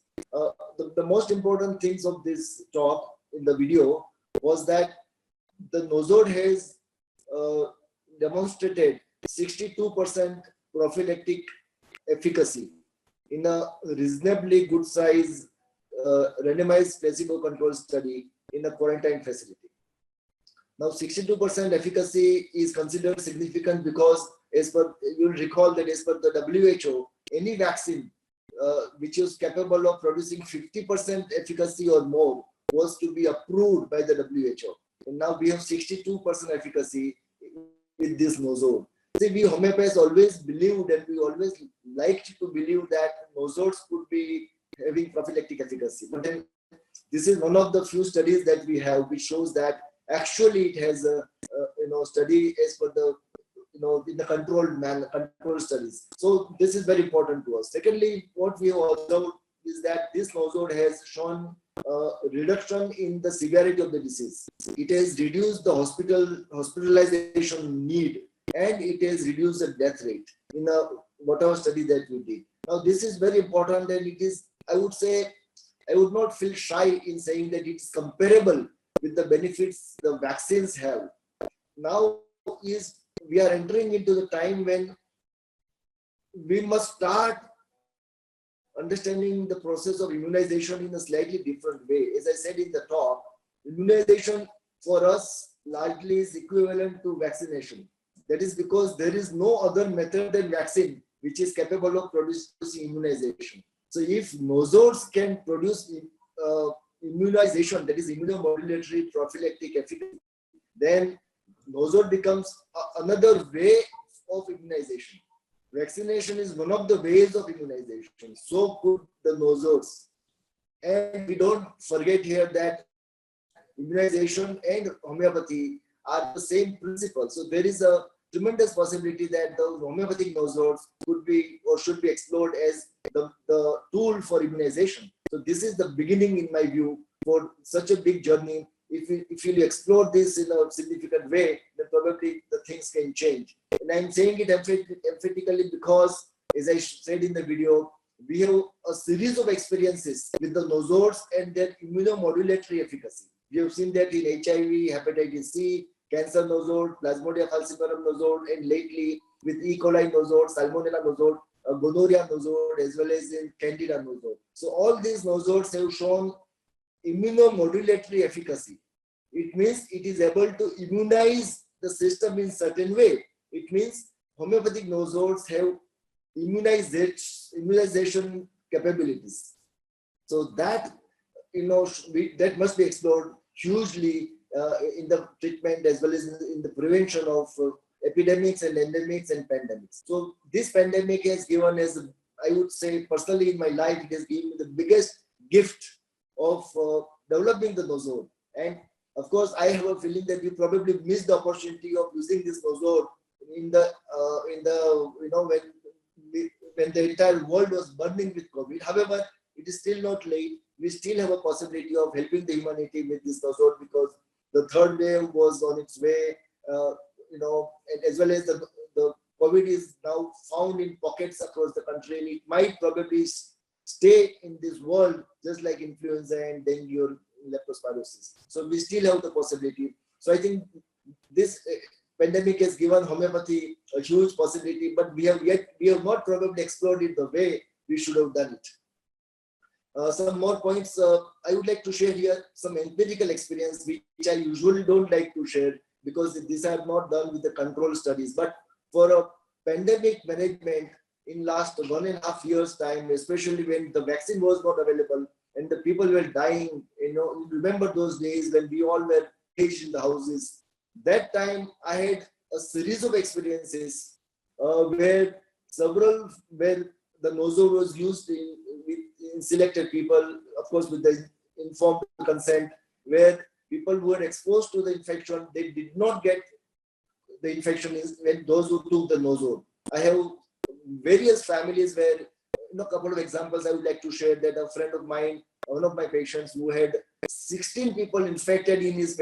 The most important things of this talk in the video was that the nosode has demonstrated 62% prophylactic efficacy in a reasonably good size randomized placebo-controlled study in a quarantine facility. Now, 62% efficacy is considered significant because, as per, you'll recall that as per the WHO, any vaccine which is capable of producing 50% efficacy or more was to be approved by the WHO. And now we have 62% efficacy with this nosode. See, we homeopaths always believed, and we always liked to believe, that nosodes could be having prophylactic efficacy. But then this is one of the few studies that we have which shows that actually it has a study as per the in the controlled studies. So this is very important to us. Secondly, what we have observed is that this nosode has shown reduction in the severity of the disease. It has reduced the hospitalization need, and it has reduced the death rate in whatever study that we did. Now, this is very important, and it is, I would say, I would not feel shy in saying that it is comparable with the benefits the vaccines have. Now we are entering into the time when we must start understanding the process of immunization in a slightly different way. As I said in the talk, immunization for us largely is equivalent to vaccination. That is because there is no other method than vaccine which is capable of producing immunization. So if nosodes can produce immunization, that is immunomodulatory prophylactic efficacy, then nosode becomes another way of immunization. vaccination is one of the ways of immunization. So could the nosodes. And we don't forget here that immunization and homeopathy are the same principle. So there is a tremendous possibility that the homeopathic nosodes could be or should be explored as the tool for immunization. So this is the beginning, in my view, for such a big journey. If you explore this in a significant way, then probably the things can change. And I'm saying it emphatically because, as I said in the video, we have a series of experiences with the nosodes and their immunomodulatory efficacy. We have seen that in HIV, hepatitis C, cancer nosode, Plasmodium falciparum nosode, and lately with E. coli nosode, Salmonella nosode, gonorrhea nosode, as well as in Candida nosode. So all these nosodes have shown immunomodulatory efficacy. It means it is able to immunize the system in certain way. It means homeopathic nosodes have immunization capabilities. So that, that must be explored hugely in the treatment as well as in the prevention of epidemics and endemics and pandemics. So this pandemic has given us, I would say personally in my life, it has given me the biggest gift of developing the nosode. And of course, I have a feeling that we probably missed the opportunity of using this nosode when the entire world was burning with COVID. However, it is still not late. We still have a possibility of helping the humanity with this nosode because the third wave was on its way, and as well as the COVID is now found in pockets across the country, and it might probably stay in this world just like influenza and dengue or leptospirosis. So we still have the possibility. So I think this pandemic has given homeopathy a huge possibility, but we have not probably explored it the way we should have done it. Some more points I would like to share here, some empirical experience which I usually don't like to share because these are not done with the control studies. But for a pandemic management in last 1.5 years time, especially when the vaccine was not available and the people were dying, you remember those days when we all were caged in the houses. That time I had a series of experiences where the nosode was used in selected people, of course with the informed consent, where people who were exposed to the infection, they did not get the infection when those who took the nosode. I have various families where, a couple of examples I would like to share, that a friend of mine, one of my patients who had 16 people infected in his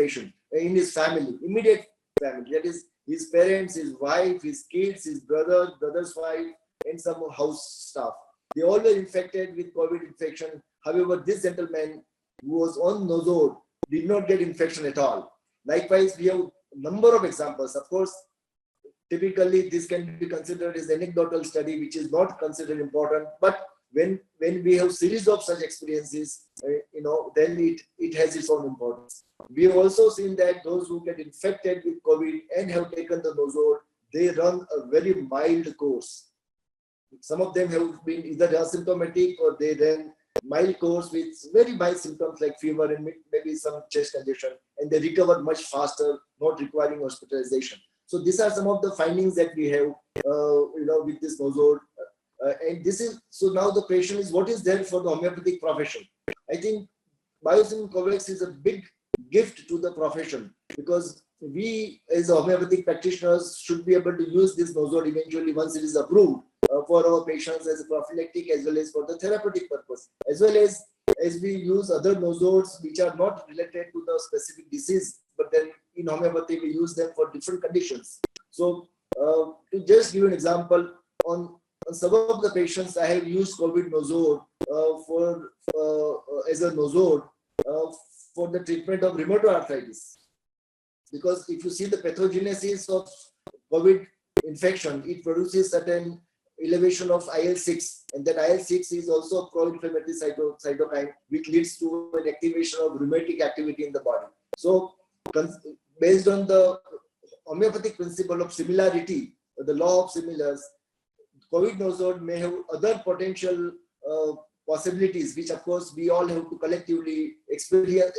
family, immediate family, that is his parents, his wife, his kids, his brother's wife, and some house staff. They all were infected with COVID infection. However, this gentleman who was on nosode did not get infection at all. Likewise, we have a number of examples. Of course, typically this can be considered as anecdotal study, which is not considered important. But when we have series of such experiences, then it has its own importance. We have also seen that those who get infected with COVID and have taken the nosode, they run a very mild course. Some of them have been either asymptomatic or they ran mild course with very mild symptoms like fever and maybe some chest congestion, and they recover much faster, not requiring hospitalization. So these are some of the findings that we have, with this nosode. And this is, so now the question is, what is there for the homeopathic profession? I think Biosyn Covax is a big gift to the profession because we as homeopathic practitioners should be able to use this nosode eventually once it is approved for our patients as a prophylactic as well as for the therapeutic purpose, as well as we use other nosodes which are not related to the specific disease, but then in homeopathy we use them for different conditions. So to just give an example, on some of the patients I have used COVID nosode as a nosode for the treatment of rheumatoid arthritis. Because if you see the pathogenesis of COVID infection, it produces certain elevation of IL-6, and that IL-6 is also a pro-inflammatory cytokine, which leads to an activation of rheumatic activity in the body. So, based on the homeopathic principle of similarity, the law of similars, COVID nosode may have other potential possibilities, which of course we all have to collectively experience,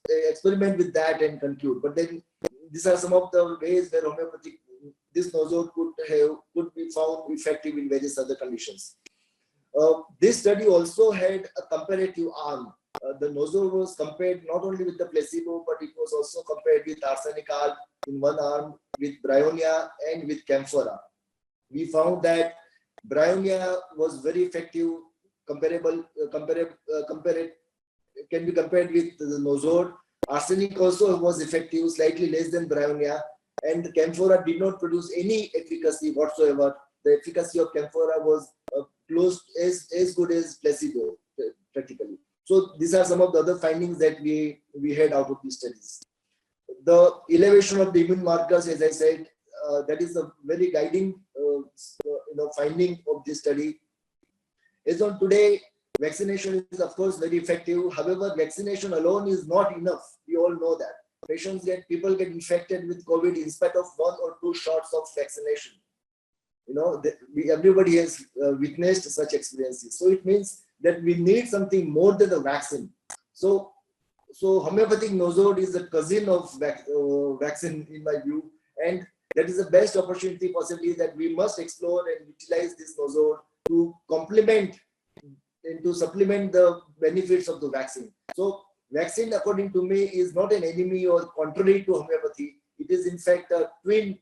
experiment with that and conclude. But then these are some of the ways where homeopathic this nosode could be found effective in various other conditions. This study also had a comparative arm. The nosode was compared not only with the placebo, but it was also compared with arsenicol in one arm, with bryonia and with camphora. We found that bryonia was very effective, can be compared with the nosode. Arsenic also was effective, slightly less than bryonia, and the camphora did not produce any efficacy whatsoever. The efficacy of camphora was close as good as placebo, practically. So these are some of the other findings that we had out of these studies. The elevation of the immune markers, as I said, that is a very guiding finding of this study. As on today, vaccination is of course very effective. However, vaccination alone is not enough. We all know that. People get infected with COVID in spite of 1 or 2 shots of vaccination. Everybody has witnessed such experiences. So it means that we need something more than the vaccine. So homeopathic nosode is a cousin of vaccine in my view, and that is the best opportunity possibly that we must explore and utilize this nosode to complement and to supplement the benefits of the vaccine. So vaccine, according to me, is not an enemy or contrary to homeopathy. It is in fact a twin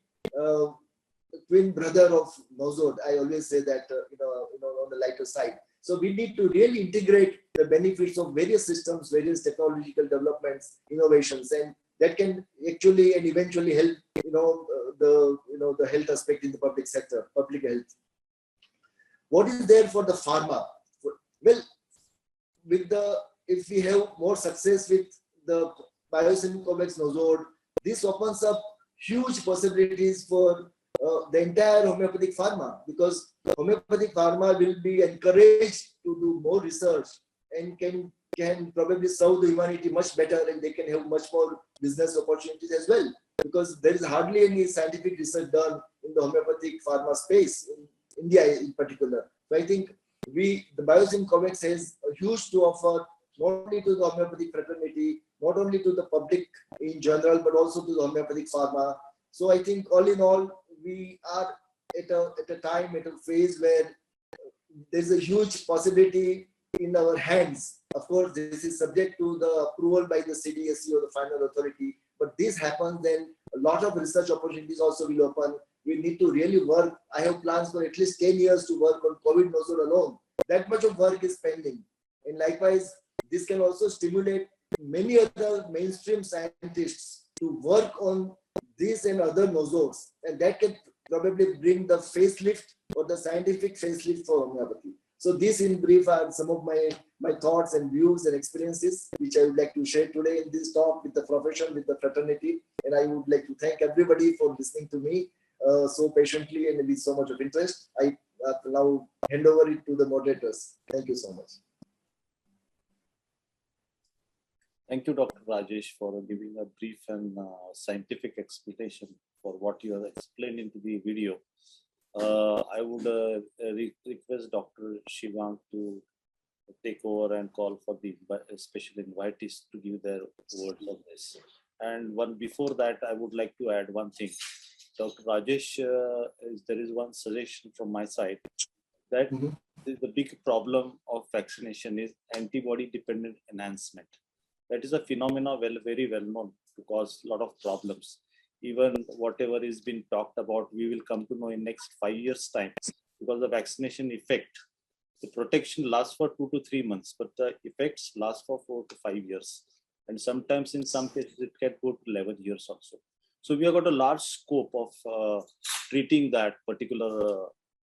brother of nosode. I always say that on the lighter side. So we need to really integrate the benefits of various systems, various technological developments, innovations, and that can actually and eventually help the health aspect in the public sector, public health. What is there for the pharma? Well, if we have more success with the Biosimicomex nosode, this opens up huge possibilities for the entire homeopathic pharma, because homeopathic pharma will be encouraged to do more research and can probably serve the humanity much better, and they can have much more business opportunities as well, because there is hardly any scientific research done in the homeopathic pharma space in India in particular. So I think the Biosimicomex has a huge to offer, not only to the homeopathic fraternity, not only to the public in general, but also to the homeopathic pharma. So I think all in all, we are at a phase where there's a huge possibility in our hands. Of course, this is subject to the approval by the CDSC or the final authority. But this happens, then a lot of research opportunities also will open. We need to really work. I have plans for at least 10 years to work on COVID nosode alone. That much of work is pending. And likewise, this can also stimulate many other mainstream scientists to work on this and other nosodes. And that can probably bring the facelift or the scientific facelift for homeopathy. So these in brief are some of my thoughts and views and experiences, which I would like to share today in this talk with the profession, with the fraternity. And I would like to thank everybody for listening to me so patiently and with so much of interest. I now hand over it to the moderators. Thank you so much. Thank you, Dr. Rajesh, for giving a brief and scientific explanation for what you have explained into the video. I would request Dr. Shivang to take over and call for the special invitees to give their words on this. And before that, I would like to add one thing. Dr. Rajesh, there is one suggestion from my side that the big problem of vaccination is antibody-dependent enhancement. That is a phenomenon very well known to cause a lot of problems. Even whatever is being talked about, we will come to know in next 5 years' time, because the vaccination effect, the protection lasts for 2 to 3 months, but the effects last for 4 to 5 years. And sometimes in some cases, it can go to 11 years also. So we have got a large scope of treating that particular,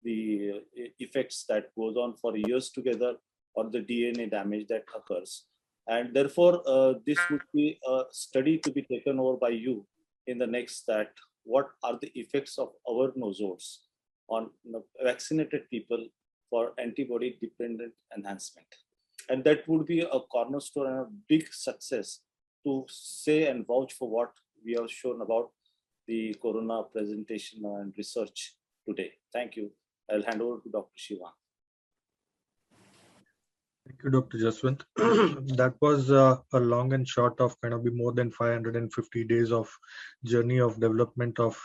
the effects that goes on for years together, or the DNA damage that occurs. And therefore, this would be a study to be taken over by you in the next, that what are the effects of our nosodes on vaccinated people for antibody-dependent enhancement. And that would be a cornerstone and a big success to say and vouch for what we have shown about the corona presentation and research today. Thank you. I'll hand over to Dr. Shivang. Thank you, Dr. Jaswant. That was a long and short of kind of be more than 550 days of journey of development of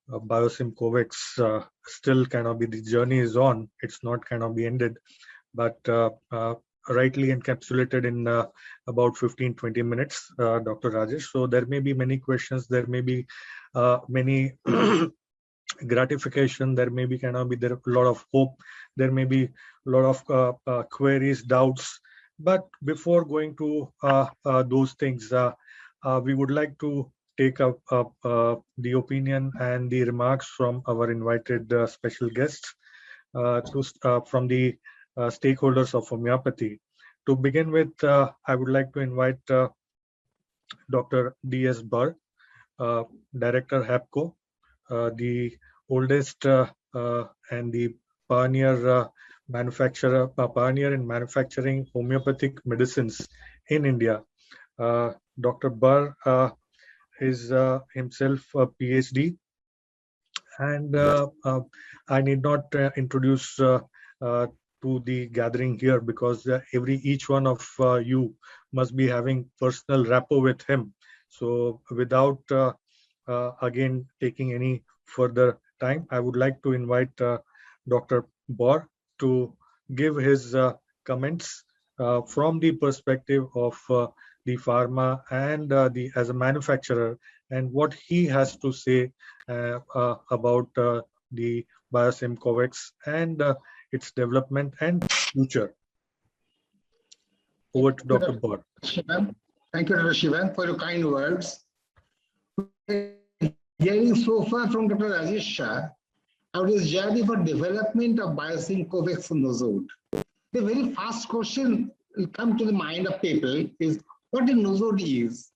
Biosim COVAX still cannot be, the journey is on, it's not cannot be ended, but rightly encapsulated in about 15-20 minutes, Dr. Rajesh. So there may be many questions, there may be many gratification, there may be cannot be there a lot of hope, there may be a lot of queries, doubts. But before going to those things, we would like to take up the opinion and the remarks from our invited special guests from the stakeholders of homeopathy. To begin with, I would like to invite Dr. D.S. Burr, Director HAPCO, the oldest and the pioneer pioneer in manufacturing homeopathic medicines in India. Dr. Burr is himself a PhD, and I need not introduce to the gathering here, because each one of you must be having personal rapport with him. So without again taking any further time, I would like to invite Dr. Burr to give his comments from the perspective of the pharma and as a manufacturer, and what he has to say about the Biosim COVAX and its development and future. Over to Dr. Burr. Thank you, Dr. Shivan, for your kind words. Hearing so far from Dr. Rajesh Shah about his journey for development of Biosim COVAX Nosode. The very first question will come to the mind of people is what a nosode is.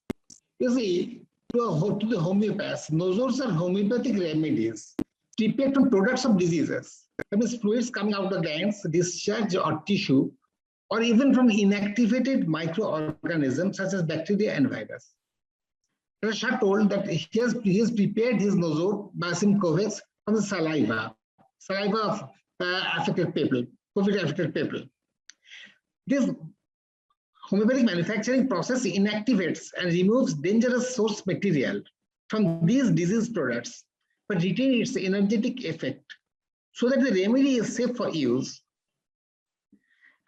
You see, to the homeopaths, nosodes are homeopathic remedies prepared from products of diseases. That means fluids coming out of the glands, discharge or tissue, or even from inactivated microorganisms such as bacteria and virus. Dr. Shah told that he has prepared his nosode, Biosim COVAX, from the saliva of affected people, COVID-affected people. This homeopathic manufacturing process inactivates and removes dangerous source material from these disease products, but retain its energetic effect so that the remedy is safe for use.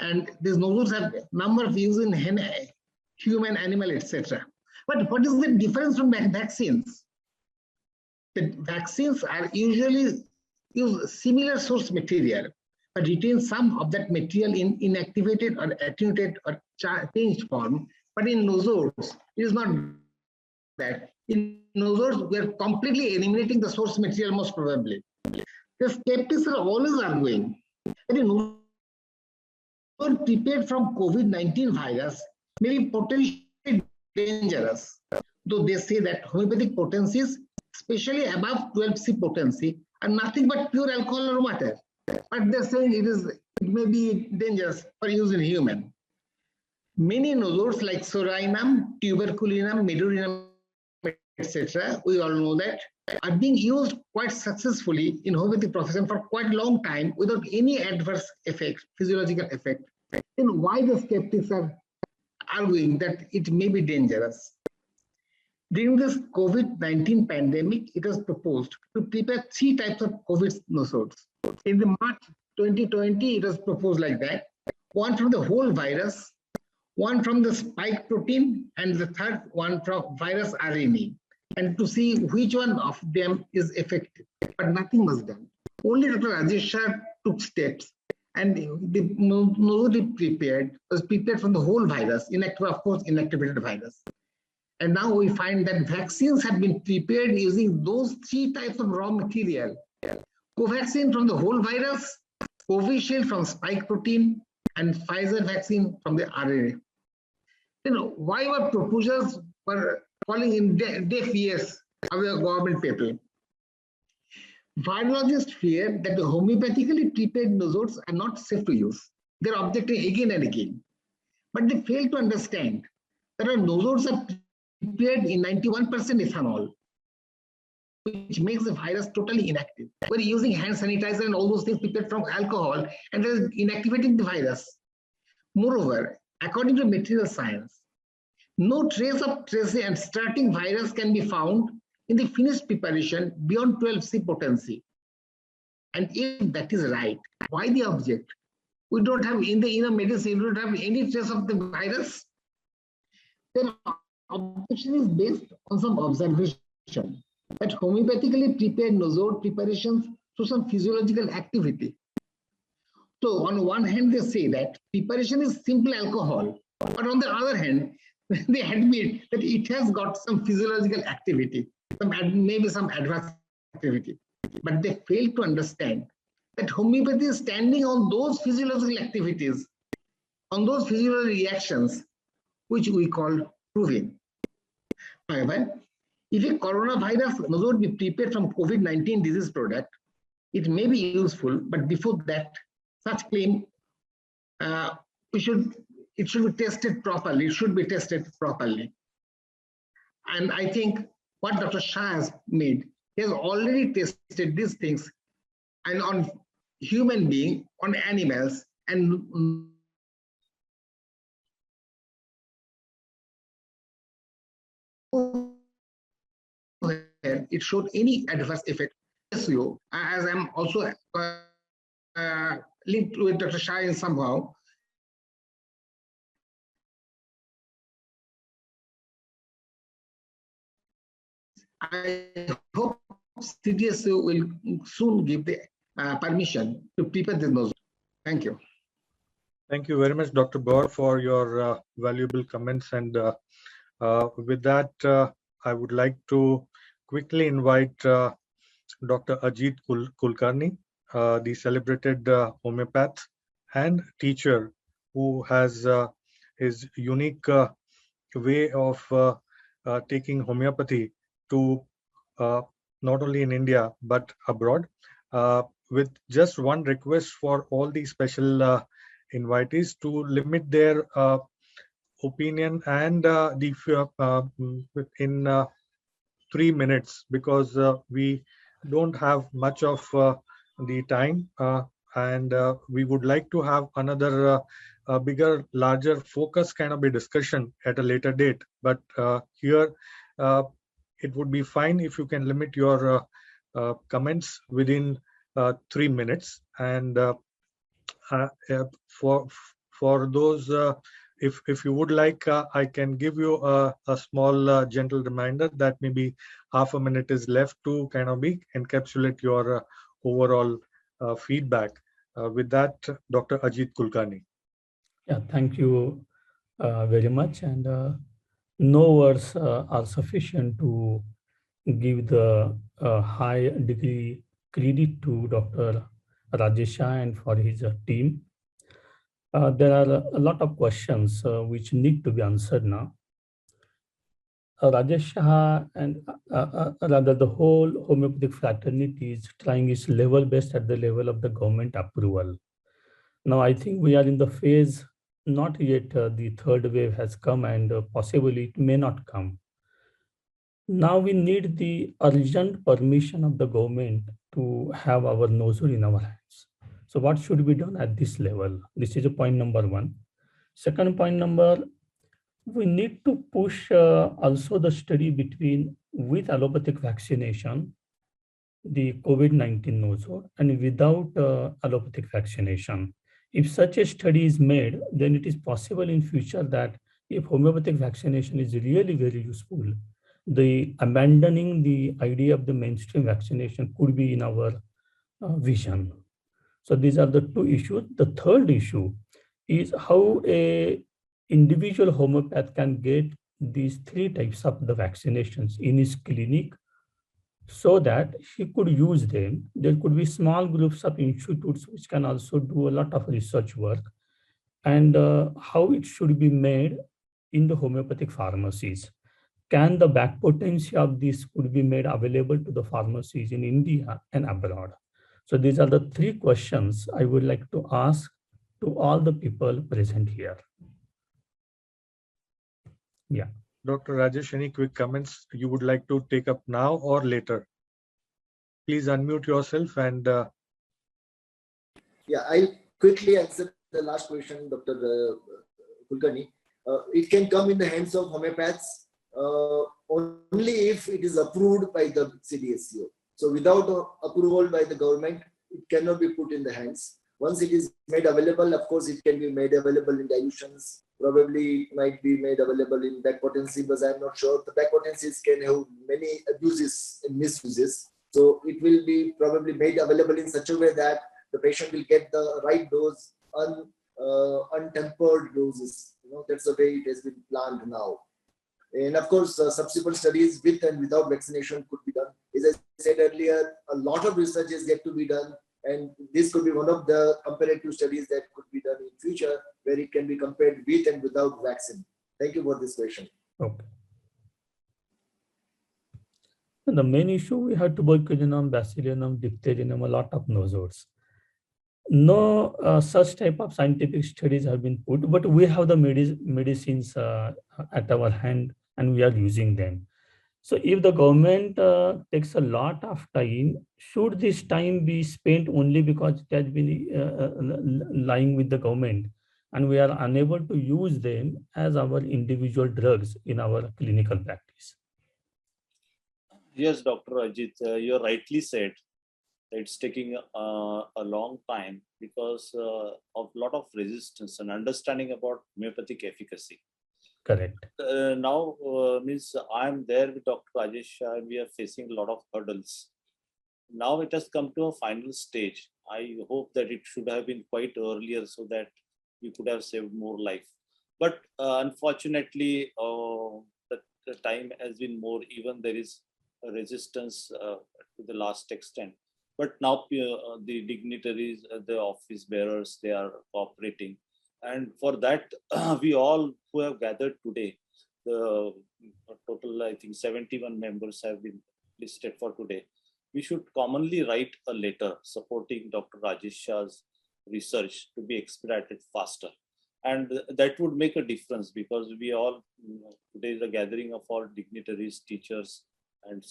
And these nosodes have number of use in human, animal, etc. But what is the difference from vaccines? The vaccines are usually use similar source material, but retain some of that material in inactivated or attenuated or changed form. But in nosodes, it is not that. In nosodes, we are completely eliminating the source material most probably. The skeptics are always arguing that a nosode prepared from COVID-19 virus may be potentially dangerous, though they say that homeopathic potencies, especially above 12C potency, are nothing but pure alcohol or water. But they're saying it may be dangerous for use in human. Many nosodes like Sorainum, Tuberculinum, Medurinum, etc., we all know that, are being used quite successfully in homeopathic profession for quite a long time without any adverse effect, physiological effect. Then why the skeptics are arguing that it may be dangerous? During this COVID-19 pandemic, it was proposed to prepare 3 types of COVID nosodes. In the March 2020, it was proposed like that. One from the whole virus, one from the spike protein, and the third one from virus RNA, and to see which one of them is effective. But nothing was done. Only Dr. Rajesh Shah took steps, and the nosode prepared was prepared from the whole virus, of course, inactivated virus. And now we find that vaccines have been prepared using those 3 types of raw material. Covaxin from the whole virus, Covishield from spike protein, and Pfizer vaccine from the RNA. Then why were proposals were falling in deaf ears of the government people? Virologists fear that the homeopathically prepared nosodes are not safe to use. They're objecting again and again. But they fail to understand that our nosodes are prepared in 91% ethanol, which makes the virus totally inactive. We're using hand sanitizer and all those things prepared from alcohol, and they're inactivating the virus. Moreover, according to material science, no trace of trace and starting virus can be found in the finished preparation beyond 12C potency. And if that is right, why the object? We don't have in the medicine, we don't have any trace of the virus. Then objection is based on some observation that homeopathically prepared nosode preparations show some physiological activity. So on one hand, they say that preparation is simple alcohol, but on the other hand, they admit that it has got some physiological activity, maybe some adverse activity. But they fail to understand that homeopathy is standing on those physiological activities, on those physiological reactions, which we call proving. However, if a coronavirus nosode be prepared from COVID-19 disease product, it may be useful, but before that, such claim, it should be tested properly. It should be tested properly. And I think what Dr. Shah has made, he has already tested these things and on human being, on animals, and it showed any adverse effect. As I'm also linked with Dr. Shah in somehow, I hope CDSO will soon give the permission to prepare the nosode. Thank you. Thank you very much, Dr. Bauer, for your valuable comments. And with that, I would like to quickly invite Dr. Ajit Kulkarni, the celebrated homeopath and teacher who has his unique way of taking homeopathy to not only in India, but abroad. With just one request for all the special invitees to limit their opinion and in 3 minutes, because we don't have much of the time, and we would like to have another bigger, larger focus kind of a discussion at a later date. But here it would be fine if you can limit your comments within 3 minutes. And for those, if you would like, I can give you a small gentle reminder that maybe half a minute is left to kind of encapsulate your overall feedback. With that, Dr. Ajit Kulkarni. Yeah, thank you very much. And no words are sufficient to give the high degree credit to Dr. Rajesh Shah and for his team. There are a lot of questions which need to be answered now. Rajesh Shah and rather the whole homeopathic fraternity is trying its level best at the level of the government approval. Now, I think we are in the phase, not yet the third wave has come, and possibly it may not come. Now we need the urgent permission of the government to have our nosode in our hands. So what should be done at this level? This is a point number one. Second point number, we need to push also the study between with allopathic vaccination, the COVID-19 nosode, and without allopathic vaccination. If such a study is made, then it is possible in future that if homeopathic vaccination is really very useful, the abandoning the idea of the mainstream vaccination could be in our vision. So these are the two issues. The third issue is how a individual homeopath can get these three types of the vaccinations in his clinic so that he could use them. There could be small groups of institutes which can also do a lot of research work, and how it should be made in the homeopathic pharmacies. Can the back potency of this could be made available to the pharmacies in India and abroad? So these are the three questions I would like to ask to all the people present here. Yeah. Dr. Rajesh, any quick comments you would like to take up now or later? Please unmute yourself and... Yeah, I'll quickly answer the last question, Dr. Kulkarni. It can come in the hands of homeopaths only if it is approved by the CDSCO. So without approval by the government, it cannot be put in the hands. Once it is made available, of course, it can be made available in dilutions. Probably it might be made available in back potency, but I'm not sure. The back potencies can have many abuses and misuses. So it will be probably made available in such a way that the patient will get the right dose, untempered doses. That's the way it has been planned now. And of course, subsequent studies with and without vaccination could be done. As I said earlier, a lot of research is yet to be done. And this could be one of the comparative studies that could be done in future, where it can be compared with and without vaccine. Thank you for this question. Okay. And the main issue, we have tuberculinum, bacillinum, diphtherium, a lot of nosodes. No such type of scientific studies have been put, but we have the medicines at our hand and we are using them. So if the government takes a lot of time, should this time be spent only because it has been lying with the government and we are unable to use them as our individual drugs in our clinical practice? Yes, Dr. Ajit, you rightly said it's taking a long time because of a lot of resistance and understanding about homeopathic efficacy. Correct. Now, means I'm there with Dr. Rajesh Shah and we are facing a lot of hurdles. Now it has come to a final stage. I hope that it should have been quite earlier so that we could have saved more life. But unfortunately, the time has been more, even there is a resistance to the last extent. But now the dignitaries, the office bearers, they are cooperating. And for that, we all who have gathered today, the total, I think 71 members have been listed for today. We should commonly write a letter supporting Dr. Rajesh Shah's research to be expedited faster. And that would make a difference because we all, today is a gathering of all dignitaries, teachers, and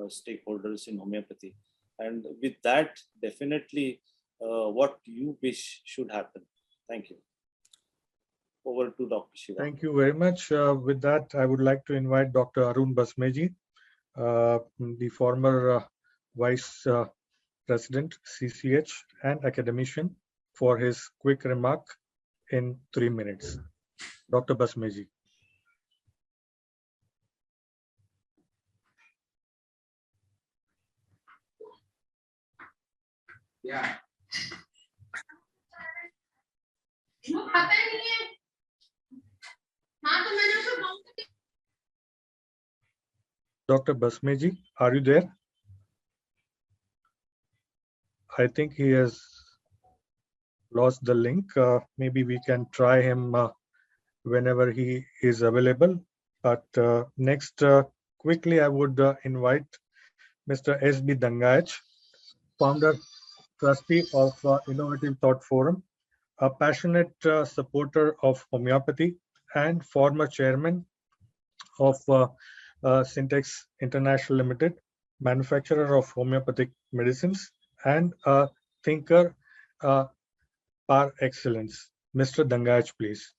stakeholders in homeopathy. And with that, definitely what you wish should happen. Thank you. Over to Dr. Shiva. Thank you very much. With that, I would like to invite Dr. Arun Basmeji, the former Vice President, CCH, and academician, for his quick remark in 3 minutes. Dr. Basmeji. Yeah. Dr. Basmeji, are you there? I think he has lost the link. Maybe we can try him whenever he is available. But next, quickly, I would invite Mr. S.B. Dangaj, founder, trustee of Innovative Thought Forum, a passionate supporter of homeopathy and former chairman of Syntex International Limited, manufacturer of homeopathic medicines, and a thinker par excellence. Mr. Dangaj, please.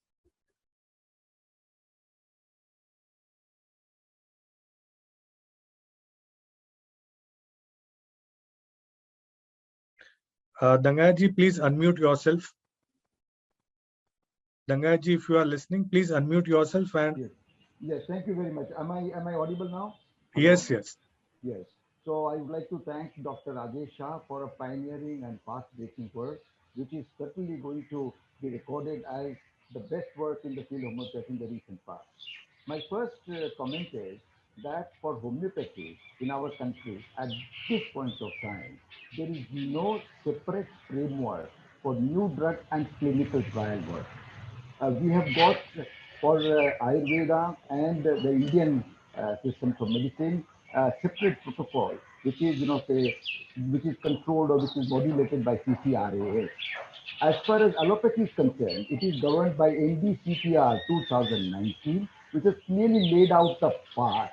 Dangaji, please unmute yourself. Dangaji, if you are listening, please unmute yourself and. Yes. Yes, thank you very much. Am I audible now? Yes, yes. Yes. So I would like to thank Dr. Rajesh Shah for a pioneering and path-breaking work, which is certainly going to be recorded as the best work in the field of homeopathy in the recent past. My first comment is that for homeopathy in our country at this point of time, there is no separate framework for new drug and clinical trial work. We have got for Ayurveda and the Indian system for medicine separate protocol, which is which is controlled or which is modulated by CCRAS. As far as allopathy is concerned, it is governed by NDCTR 2019, which has clearly laid out the path.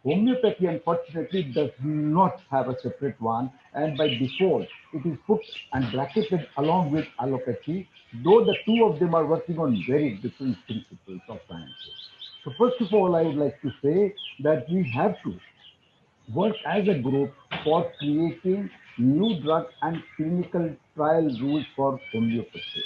Homeopathy, unfortunately, does not have a separate one, and by default, it is put and bracketed along with allopathy, though the two of them are working on very different principles of science. So first of all, I would like to say that we have to work as a group for creating new drug and clinical trial rules for homeopathy.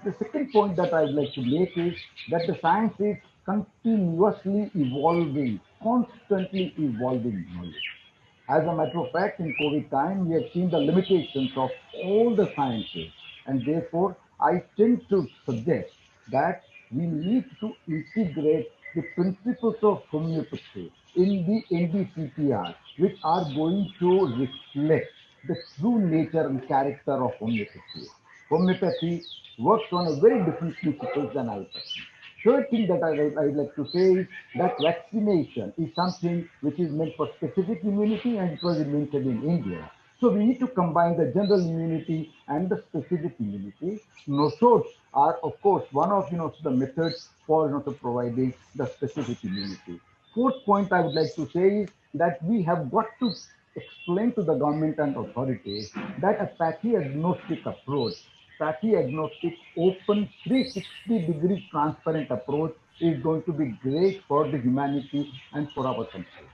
The second point that I would like to make is that the science is continuously evolving, constantly evolving knowledge. As a matter of fact, in COVID time, we have seen the limitations of all the sciences, and therefore, I tend to suggest that we need to integrate the principles of homeopathy in the NDCPR, which are going to reflect the true nature and character of homeopathy. Homeopathy works on a very different principles than allopathy. Third thing that I'd like to say is that vaccination is something which is meant for specific immunity and it was invented in India. So we need to combine the general immunity and the specific immunity. Nosodes are, of course, one of the methods for providing the specific immunity. Fourth point I would like to say is that we have got to explain to the government and authorities that a pathy agnostic approach, pathy agnostic open 360-degree transparent approach is going to be great for the humanity and for our country.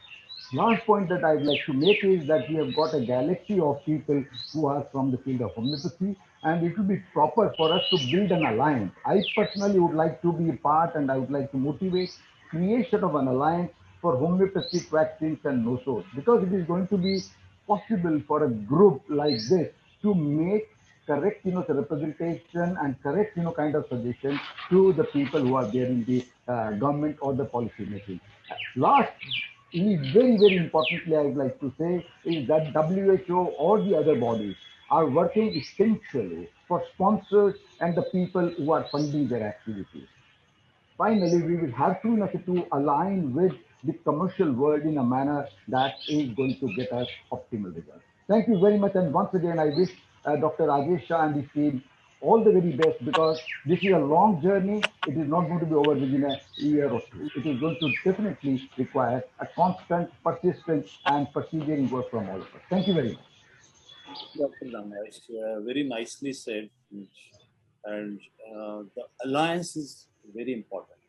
Last point that I would like to make is that we have got a galaxy of people who are from the field of homeopathy, and it will be proper for us to build an alliance. I personally would like to be a part and I would like to motivate creation of an alliance for homeopathic vaccines and nosodes, because it is going to be possible for a group like this to make correct the representation and correct kind of suggestion to the people who are there in the government or the policy making. Last, very, very importantly, I would like to say is that WHO or the other bodies are working essentially for sponsors and the people who are funding their activities. Finally, we will have to align with the commercial world in a manner that is going to get us optimal results. Thank you very much. And once again, I wish Dr. Rajesh Shah and his team all the very best, because this is a long journey. It is not going to be over within a year or two. It is going to definitely require a constant, persistent, and persevering work from all of us. Thank you very much. Dr. Ramesh, very nicely said. And the alliance is very important.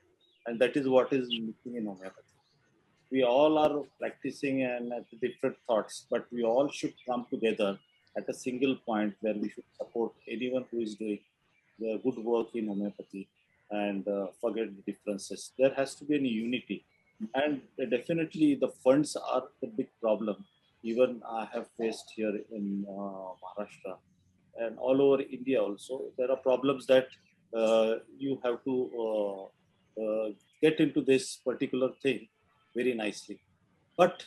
And that is what is missing in homeopathy. We all are practicing and at different thoughts, but we all should come together at a single point where we should support anyone who is doing the good work in homeopathy and forget the differences. There has to be any unity. And definitely the funds are the big problem. Even I have faced here in Maharashtra and all over India also. There are problems that you have to get into this particular thing very nicely. But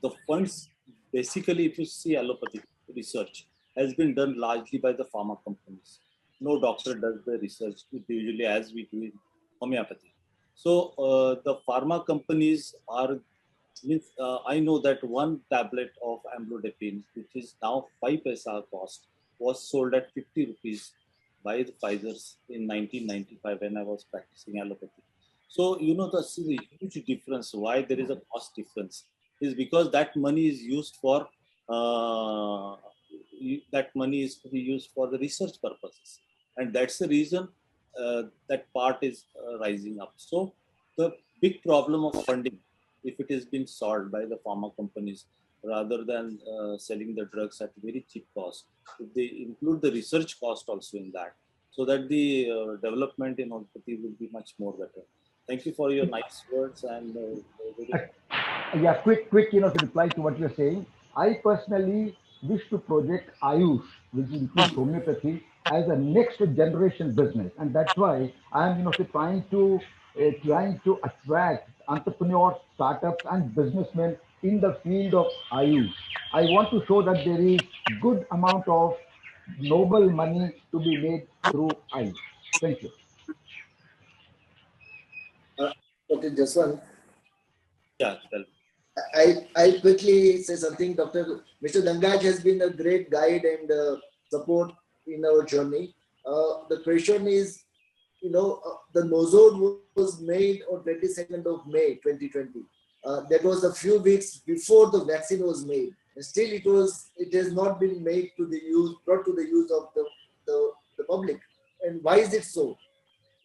the funds, basically, if you see allopathic research, has been done largely by the pharma companies. No doctor does the research usually as we do in homeopathy. So the pharma companies are, I know that one tablet of amlodipine, which is now 5 paisa cost, was sold at 50 rupees by the Pfizer's in 1995 when I was practicing allopathy. So, the huge difference, why there is a cost difference, is because that money is used for, that money is to be used for the research purposes. And that's the reason that part is rising up. So the big problem of funding, if it is being solved by the pharma companies, rather than selling the drugs at very cheap cost, if they include the research cost also in that, so that the development in homeopathy will be much more better. Thank you for your nice words and Yeah, quick, to reply to what you're saying. I personally wish to project Ayush, which includes homeopathy, as a next generation business, and that's why I am, trying to attract entrepreneurs, startups, and businessmen in the field of Ayush. I want to show that there is good amount of noble money to be made through Ayush. Thank you. Dr. Jaswant, yeah, well, I quickly say something. Mr. Dangaj has been a great guide and support in our journey. The question is, the nosode was made on 22nd of May 2020. That was a few weeks before the vaccine was made. And still, it has not been brought to the use of the public. And why is it so?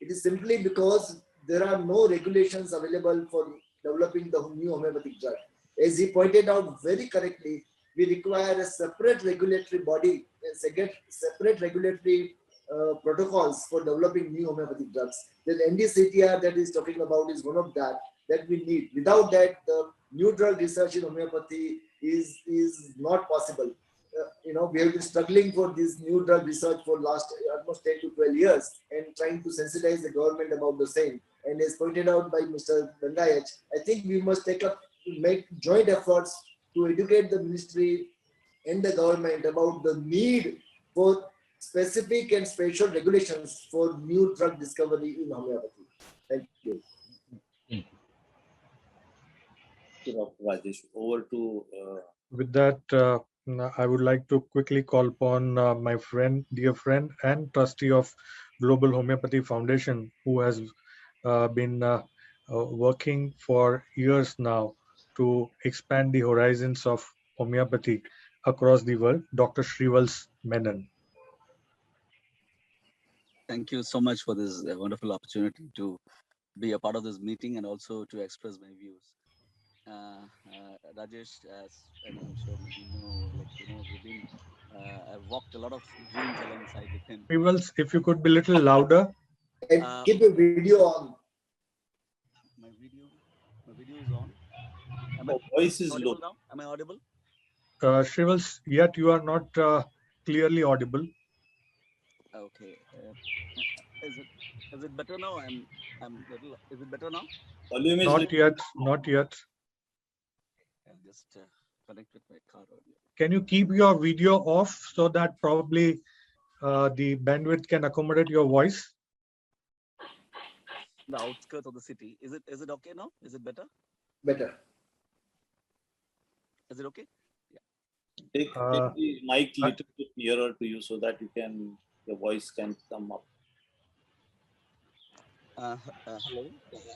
It is simply because there are no regulations available for developing the new homeopathic drug. As he pointed out very correctly, we require a separate regulatory body, separate regulatory protocols for developing new homeopathic drugs. The NDCTR that is talking about is one of that we need. Without that, the new drug research in homeopathy is not possible. We have been struggling for this new drug research for last almost 10 to 12 years and trying to sensitize the government about the same. And as pointed out by Mr. Dandayach, I think we must make joint efforts to educate the ministry and the government about the need for specific and special regulations for new drug discovery in homeopathy. Thank you. Dr. Rajesh, over to. With that, I would like to quickly call upon my dear friend and trustee of Global Homeopathy Foundation, who has been working for years now to expand the horizons of homeopathy across the world, Dr. Shrivals Menon. Thank you so much for this wonderful opportunity to be a part of this meeting and also to express my views. Rajesh, as I'm sure we've been, I've walked a lot of dreams alongside with him. Shrivals, if you could be a little louder. And keep your video on. My video is on. Your voice is low. Now? Am I audible? Shrivals, yet you are not clearly audible. Okay. Is it better now? Is it better now? Volume is Not yet. I'll just connect with my car audio. Can you keep your video off so that probably the bandwidth can accommodate your voice? The outskirts of the city. Is it okay now? Is it better? Better. Is it okay? Take the mic a little bit nearer to you so that your voice can come up. Hello.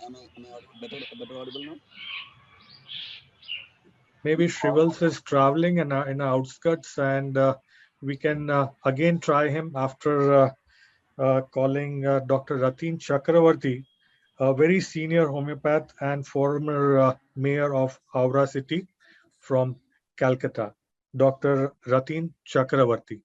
Am I better audible now? Maybe Shrivals is traveling in the outskirts, and we can again try him after calling Dr. Ratin Chakravarti, a very senior homeopath and former mayor of Aura city from Calcutta. Dr. Ratin Chakravarti.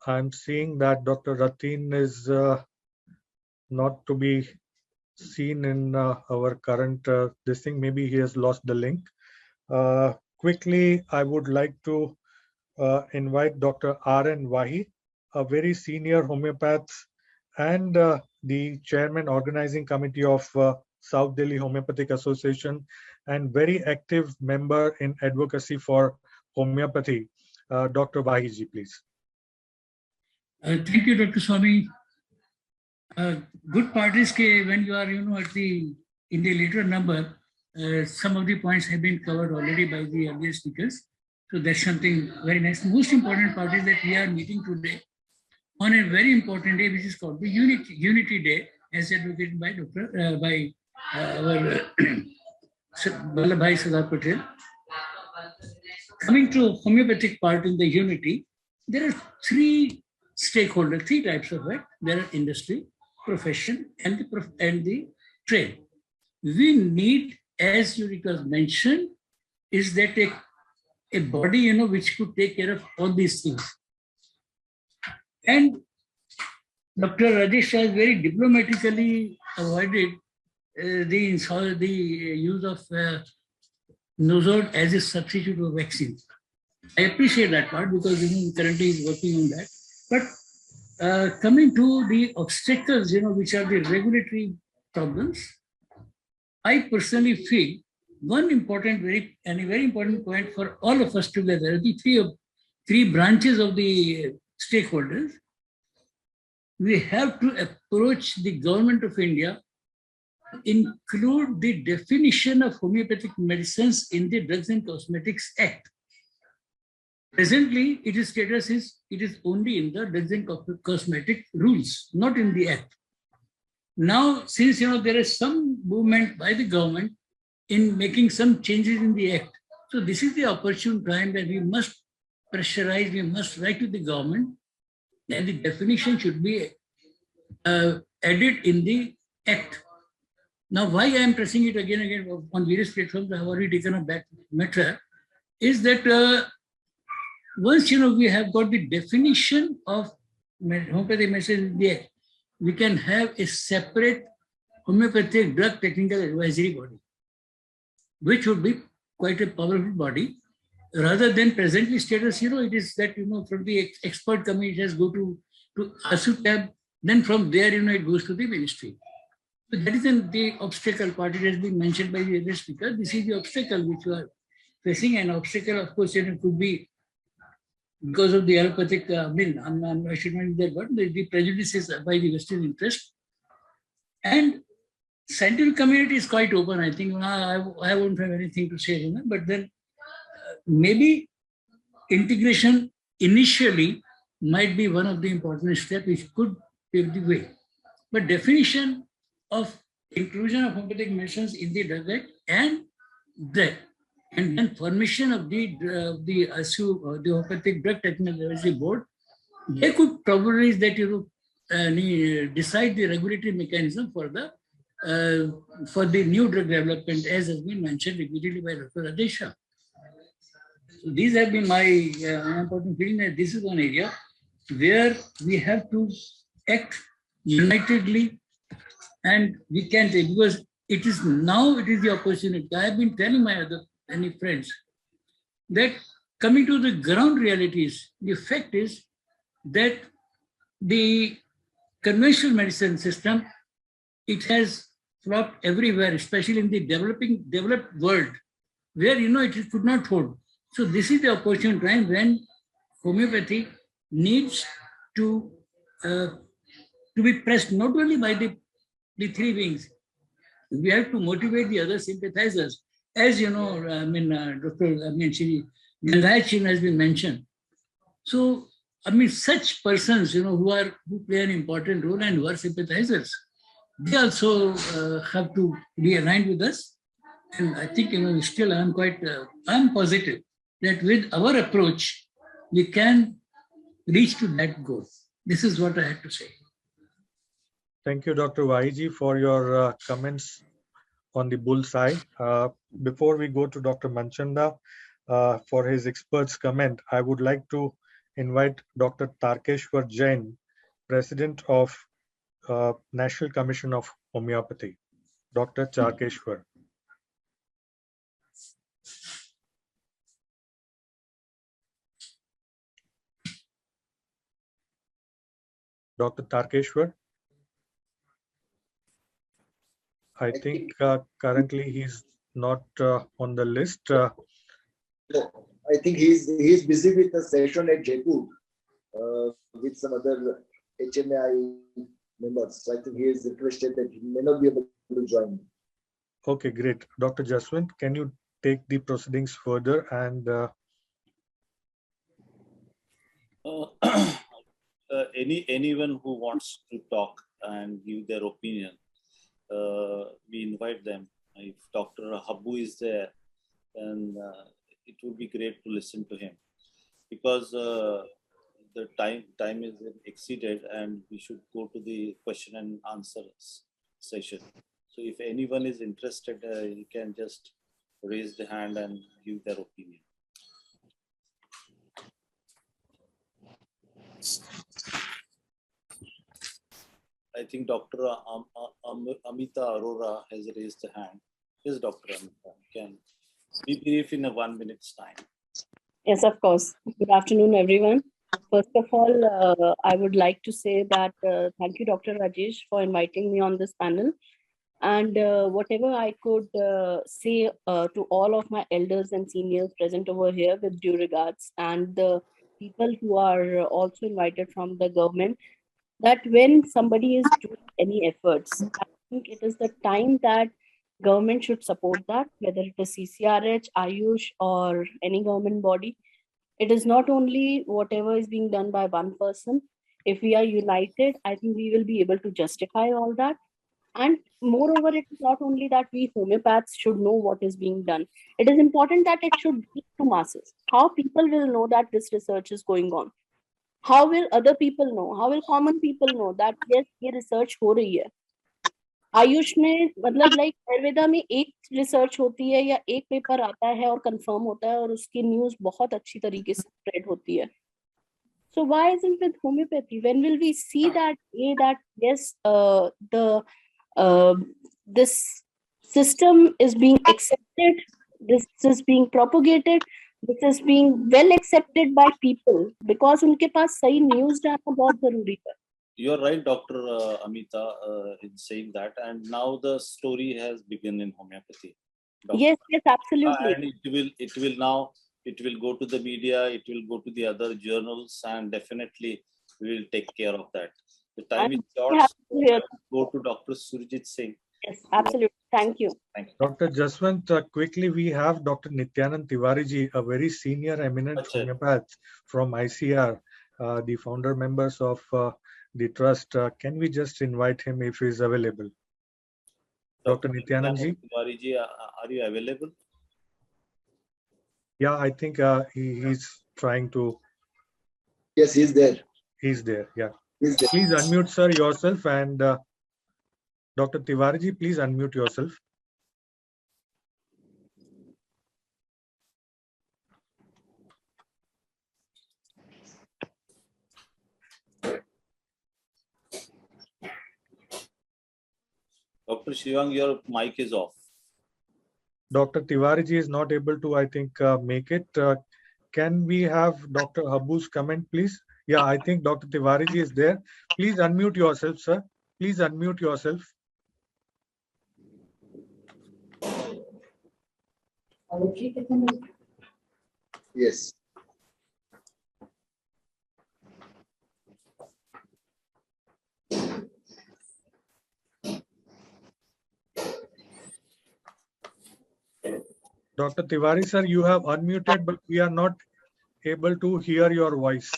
I'm seeing that Dr. Ratin is not to be seen in our current this thing. Maybe he has lost the link. Quickly, I would like to invite Dr. R.N. Wahi, a very senior homeopath and the chairman organizing committee of South Delhi Homeopathic Association and very active member in advocacy for homeopathy. Dr. Wahi ji, please. Thank you, Dr. Swami. Good part is when you are, in the later number, some of the points have been covered already by the earlier speakers. So that's something very nice. Most important part is that we are meeting today on a very important day, which is called the Unity Day, as advocated by our Vallabhbhai Sardar Patel. Coming to homeopathic part in the Unity, there are three stakeholders, three types of it. There are industry, profession, and the trade. We need, as Eureka mentioned, is that a body, which could take care of all these things. And Dr. Rajesh has very diplomatically avoided the use of Nosode as a substitute of vaccine. I appreciate that part because currently is working on that. But coming to the obstacles, which are the regulatory problems, I personally feel one important, very important point for all of us together, the three branches of the stakeholders, we have to approach the government of India, include the definition of homeopathic medicines in the Drugs and Cosmetics Act. Presently, its status is it is only in the Drugs and Cosmetic rules, not in the Act. Now, since there is some movement by the government in making some changes in the act, so this is the opportune time that we must pressurize, we must write to the government that the definition should be added in the act. Now, why I am pressing it again and again on various platforms, I have already taken up that matter, is that once we have got the definition of homeopathic medicine in the act, we can have a separate homeopathic drug technical advisory body, which would be quite a powerful body, rather than presently status, it is that, from the expert committee, it has go to ASUTAB, then from there, it goes to the ministry. So that is the obstacle part. It has been mentioned by the other speaker. This is the obstacle which we are facing. An obstacle, of course, it could be because of the allopathic, I should not use that word, the prejudices by the Western interest. And scientific community is quite open. I think I won't have anything to say, but then maybe integration initially might be one of the important steps which could pave the way. But definition of inclusion of homeopathic medicines in the drug act and then formation of the homeopathic drug technical advisory board, they could probably that decide the regulatory mechanism for the new drug development, as has been mentioned repeatedly by Dr. Rajesh Shah. So these have been my important feeling that this is one area where we have to act unitedly, and we can't, because it is the opportunity. I have been telling my many friends that coming to the ground realities, the fact is that the conventional medicine system, it has flopped everywhere, especially in the developed world, where it could not hold. So this is the opportune time when homeopathy needs to be pressed not only by the three wings. We have to motivate the other sympathizers, as Shri Gandhayachin has been mentioned. So such persons who play an important role and who are sympathizers, they also have to be aligned with us. And I think still I'm positive that with our approach we can reach to that goal. This is what I had to say. Thank you, Dr. Vaiji, for your comments on the bullseye. Before we go to Dr. Manchanda for his expert's comment, I would like to invite Dr. Tarkeshwar Jain, President of National Commission of Homeopathy. Dr. Tarkeshwar. Dr. Tarkeshwar. I think currently he's not on the list. I think he's busy with a session at Jaipur with some other HMAI members. So I think he is requested that he may not be able to join. Okay, great. Dr. Jaswant, can you take the proceedings further and anyone who wants to talk and give their opinion, we invite them. If Dr. Habu is there, then it would be great to listen to him, because the time is exceeded and we should go to the question and answer session. So if anyone is interested, you can just raise the hand and give their opinion. I think Dr. Amita Arora has raised a hand. Yes, Dr. Amita, can be brief in a 1 minute's time. Yes, of course. Good afternoon, everyone. First of all, I would like to say that thank you, Dr. Rajesh, for inviting me on this panel. And whatever I could say to all of my elders and seniors present over here, with due regards, and the people who are also invited from the government, that when somebody is doing any efforts, I think it is the time that government should support that, whether it is CCRH, Ayush, or any government body. It is not only whatever is being done by one person. If we are united, I think we will be able to justify all that. And moreover, it is not only that we homeopaths should know what is being done. It is important that it should reach to masses. How people will know that this research is going on? How will other people know? How will common people know that yes, ये research हो रही है? आयुष में मतलब like Ayurveda में एक research होती है या एक पेपर आता है और कंफर्म होता है और उसकी न्यूज बहुत अच्छी तरीके से स्प्रेड होती है. So why isn't with homeopathy? When will we see that yes, this system is being accepted, this is being propagated, this is being well accepted by people because उनके पास सही न्यूज डालना बहुत जरूरी है. You're right, Dr. Amita, in saying that, and now the story has begun in homeopathy. Doctor. Yes, absolutely. And it will go to the media, it will go to the other journals, and definitely we will take care of that. The time is short. So go to Dr. Surjit Singh. Yes, absolutely. Thank you. Thank you. Dr. Jaswant, quickly we have Dr. Nityanand Tiwari ji, a very senior eminent homeopath from ICR, the founder members of the trust. Can we just invite him if he is available? Dr. Nityanand ji? Tiwari ji, are you available? Yeah, I think he's trying to. Yes, he's there. He's there, yeah. He's there. Please unmute, sir, yourself, and Dr. Tiwari ji, please unmute yourself. Dr. Shivang, your mic is off. Dr. Tiwari ji is not able to, I think, make it. Can we have Dr. Habu's comment, please? Yeah, I think Dr. Tiwari ji is there. Please unmute yourself, sir. Please unmute yourself. Yes. Dr. Tiwari, sir, you have unmuted, but we are not able to hear your voice.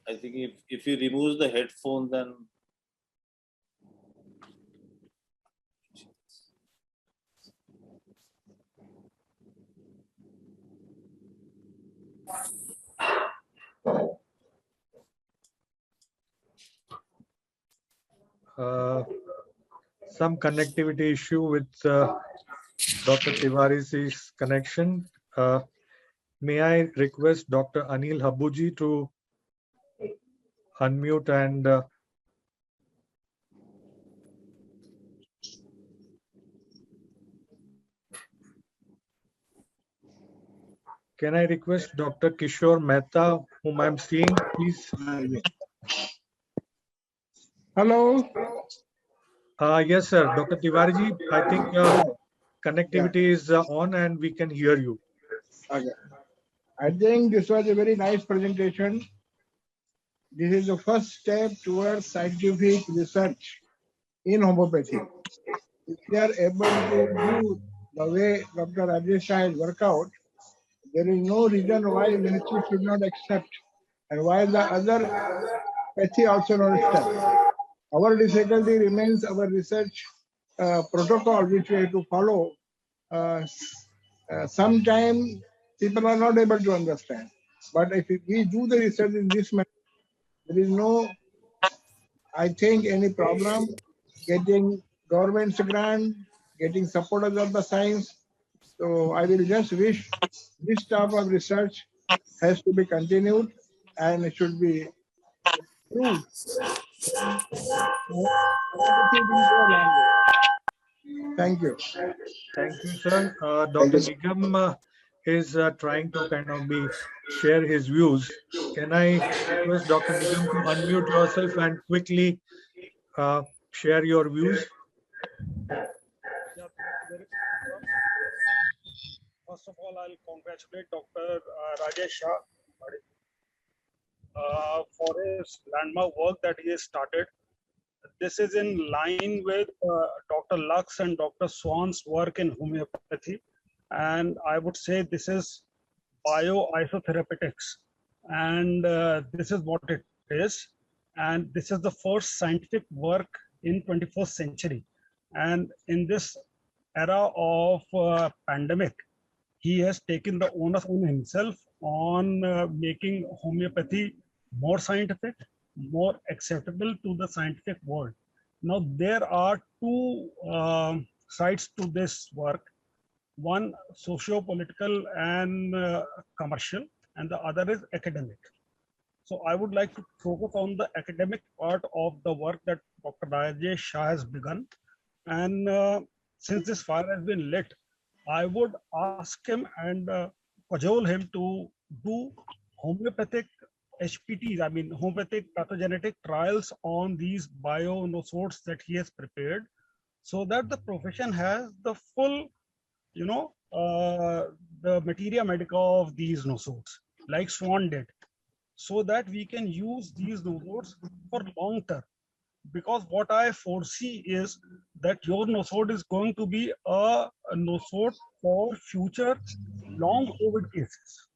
I think if you remove the headphone, then some connectivity issue with Dr. Tiwari's connection. May I request Dr. Anil Habuji to unmute and can I request Dr. Kishore Mehta, whom I'm seeing, please? Hello. Yes, sir. Dr. Tiwari ji, I think connectivity is on and we can hear you. Okay. I think this was a very nice presentation. This is the first step towards scientific research in homeopathy. If we are able to do the way Dr. Rajesh Shah has worked out, there is no reason why ministry should not accept and why the other pathy also not accept. Our difficulty remains our research protocol which we have to follow. Sometimes people are not able to understand. But if we do the research in this manner, there is no, I think, any problem getting government's grant, getting supporters of the science. So I will just wish this type of research has to be continued and it should be proved. Thank you. Thank you, sir. Dr. Nigam is trying to kind of share his views. Can I request Dr. Nigam to unmute yourself and quickly share your views? First of all, I'll congratulate Dr. Rajesh Shah for his landmark work that he has started. This is in line with Dr. Lux and Dr. Swan's work in homeopathy. And I would say this is bioisotherapeutics. And this is what it is. And this is the first scientific work in 21st century. And in this era of pandemic, he has taken the onus on himself on making homeopathy more scientific, more acceptable to the scientific world. Now, there are two sides to this work. One socio-political and commercial, and the other is academic. So I would like to focus on the academic part of the work that Dr. Rajesh Shah has begun. And since this fire has been lit, I would ask him and cajole him to do homeopathic HPTs, I mean homeopathic pathogenetic trials on these bionosodes that he has prepared, so that the profession has the full, the materia medica of these nosodes, like Swan did, so that we can use these nosodes for long term. Because what I foresee is that your nosode is going to be a nosode for future long COVID cases.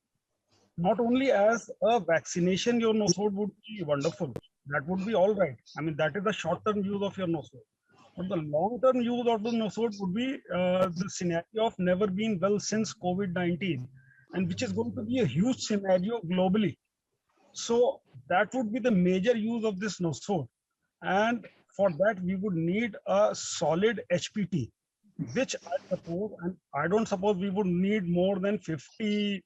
Not only as a vaccination, your nosode would be wonderful. That would be all right. I mean, that is the short-term use of your nosode. But the long-term use of the nosode would be the scenario of never been well since COVID-19, and which is going to be a huge scenario globally. So that would be the major use of this nosode. And for that, we would need a solid HPT, which I suppose, and I don't suppose we would need more than 50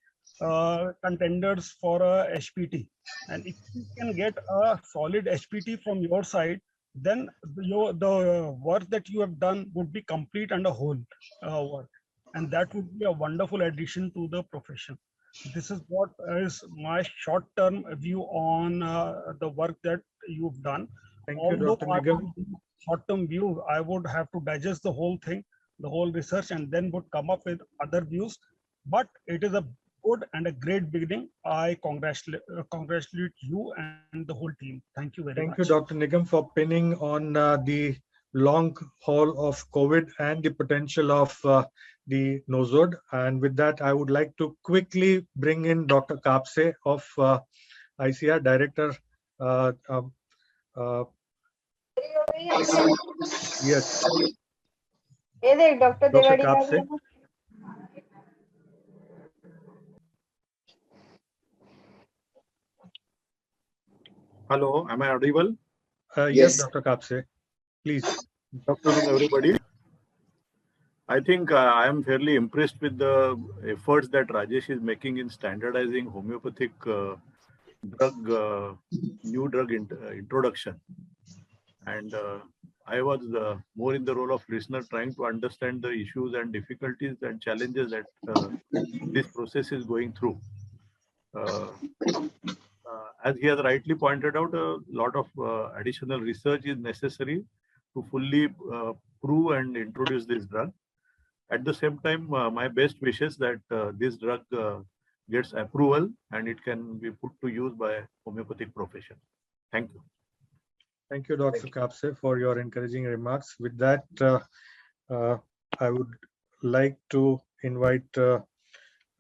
contenders for a HPT. And if you can get a solid HPT from your side, then the work that you have done would be complete and a whole work. And that would be a wonderful addition to the profession. This is what is my short-term view on the work that you've done. Thank you, Dr. Nigam. Short-term view, I would have to digest the whole thing, the whole research, and then would come up with other views. But it is a good and a great beginning. I congratulate you and the whole team. Thank you very much. Thank you, Dr. Nigam, for pinning on the long haul of COVID and the potential of the nosode. And with that, I would like to quickly bring in Dr. Kapse of ICR, Director. Yes. Dr. Kapse. Hello, am I audible? Yes, Dr. Kapse, please. Good afternoon, everybody. I think I am fairly impressed with the efforts that Rajesh is making in standardizing homeopathic new drug introduction. And I was more in the role of listener, trying to understand the issues and difficulties and challenges that this process is going through. As he has rightly pointed out, a lot of additional research is necessary to fully prove and introduce this drug. At the same time, my best wishes that this drug gets approval and it can be put to use by homeopathic profession. Thank you. Thank you, Dr. Kapse, for your encouraging remarks. With that, I would like to invite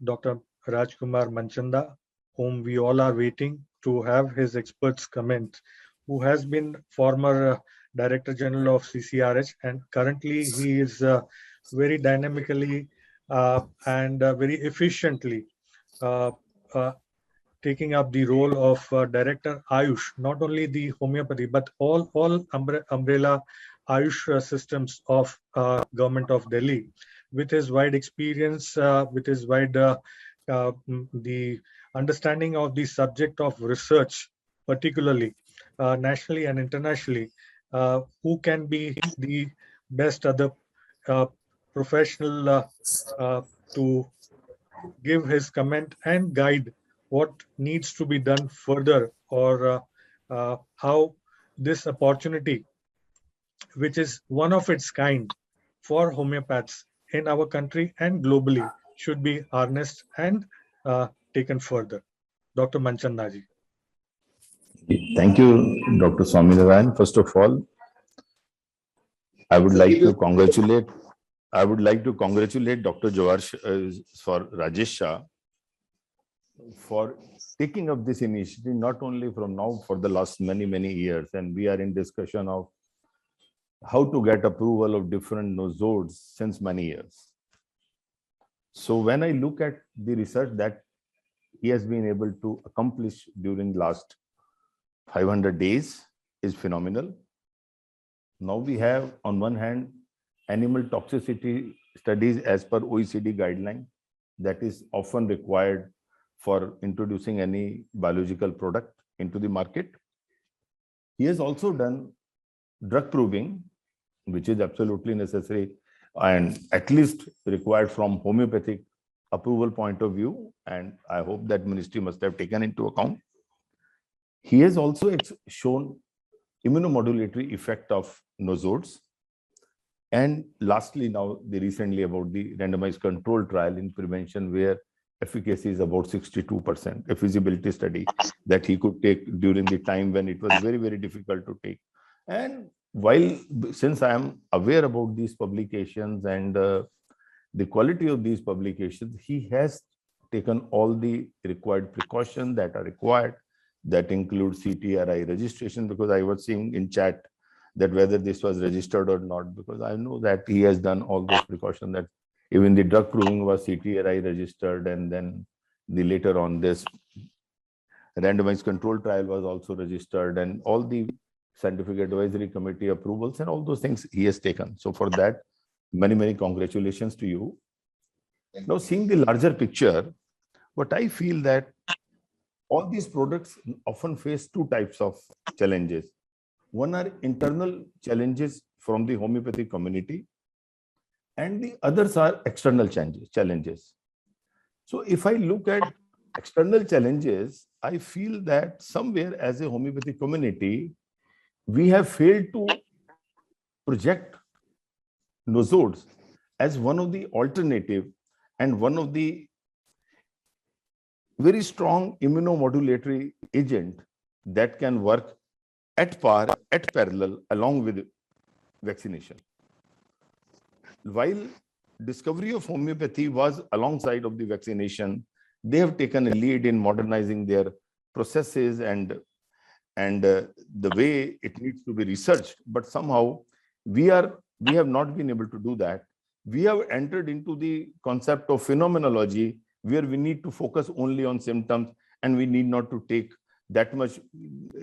Dr. Rajkumar Manchanda, whom we all are waiting to have his experts comment, who has been former Director General of CCRH, and currently he is very dynamically and very efficiently taking up the role of Director Ayush, not only the homeopathy, but all umbrella Ayush systems of Government of Delhi. With his wide experience, with his wide the understanding of the subject of research, particularly nationally and internationally, who can be the best other professional to give his comment and guide what needs to be done further, or how this opportunity, which is one of its kind for homeopaths in our country and globally, should be harnessed and taken further. Dr. Manchanda ji. Thank you, Dr. Swaminarayan. First of all, I would like to congratulate Dr. Jawar for Rajesh Shah for taking up this initiative, not only from now, for the last many, many years. And we are in discussion of how to get approval of different nosodes since many years. So when I look at the research that he has been able to accomplish during last 500 days is phenomenal. Now we have, on one hand, animal toxicity studies as per OECD guideline that is often required for introducing any biological product into the market. He has also done drug proving, which is absolutely necessary and at least required from homeopathic approval point of view. And I hope that ministry must have taken into account. He has also shown immunomodulatory effect of nosodes. And lastly, now recently about the randomized control trial in prevention, where efficacy is about 62%, a feasibility study that he could take during the time when it was very, very difficult to take. And while, since I am aware about these publications and the quality of these publications, he has taken all the required precautions that are required, that include CTRI registration, because I was seeing in chat that whether this was registered or not, because I know that he has done all those precautions, that even the drug proving was CTRI registered, and then the later on this randomized control trial was also registered, and all the scientific advisory committee approvals and all those things he has taken. So for that, many, many congratulations to you. Now, seeing the larger picture, what I feel that all these products often face two types of challenges. One are internal challenges from the homeopathic community, and the others are external challenges. So if I look at external challenges, I feel that somewhere as a homeopathic community, we have failed to project nosodes as one of the alternative and one of the very strong immunomodulatory agent that can work at par, at parallel, along with vaccination. While discovery of homeopathy was alongside of the vaccination, they have taken a lead in modernizing their processes and the way it needs to be researched. But somehow we have not been able to do that. We have entered into the concept of phenomenology, where we need to focus only on symptoms, and we need not to take that much,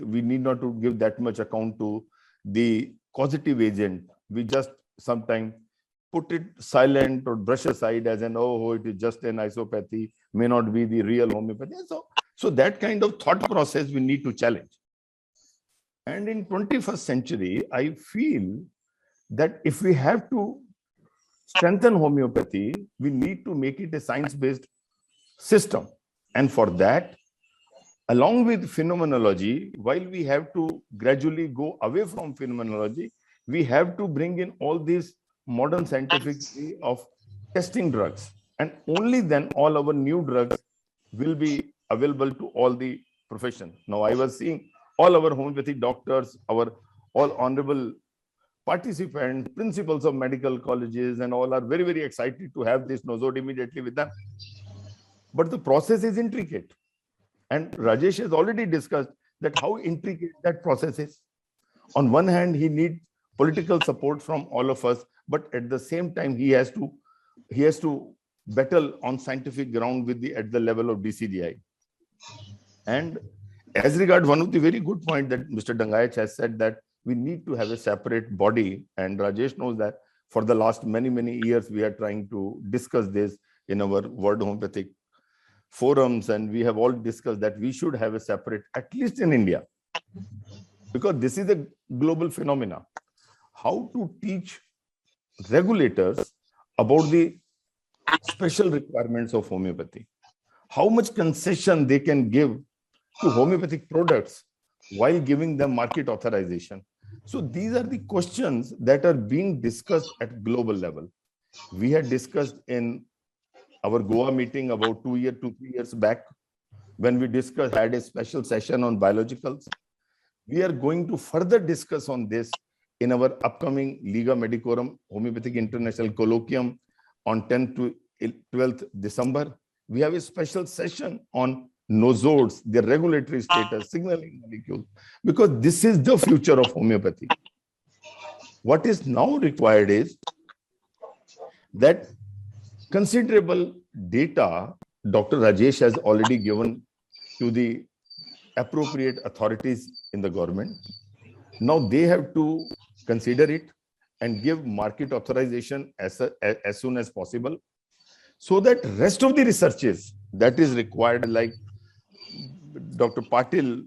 we need not to give that much account to the causative agent. We just sometimes put it silent or brush aside as an, oh, it is just an isopathy, may not be the real homeopathy. So that kind of thought process we need to challenge. And in 21st century, I feel that if we have to strengthen homeopathy, we need to make it a science-based system. And for that, along with phenomenology, while we have to gradually go away from phenomenology, we have to bring in all these modern scientific way of testing drugs. And only then all our new drugs will be available to all the profession. Now, I was seeing all our homeopathic doctors, our all honorable participants, principals of medical colleges, and all are very, very excited to have this nosode immediately with them. But the process is intricate. And Rajesh has already discussed that how intricate that process is. On one hand, he needs political support from all of us, but at the same time, he has to battle on scientific ground with at the level of DCGI. And as regard one of the very good point that Mr. Dangayach has said, that we need to have a separate body, and Rajesh knows that for the last many, many years, we are trying to discuss this in our World Homeopathic forums, and we have all discussed that we should have a separate, at least in India, because this is a global phenomena. How to teach regulators about the special requirements of homeopathy, how much concession they can give to homeopathic products while giving them market authorization. So these are the questions that are being discussed at global level. We had discussed in our Goa meeting about 2 to 3 years back, when we had a special session on biologicals. We are going to further discuss on this in our upcoming Liga Medicorum Homeopathic International Colloquium on 10th to 12th December. We have a special session on nosodes, their regulatory status, signaling molecules, because this is the future of homeopathy. What is now required is that considerable data Dr. Rajesh has already given to the appropriate authorities in the government. Now they have to consider it and give market authorization as soon as possible, so that rest of the researches that is required, like Dr. Patil,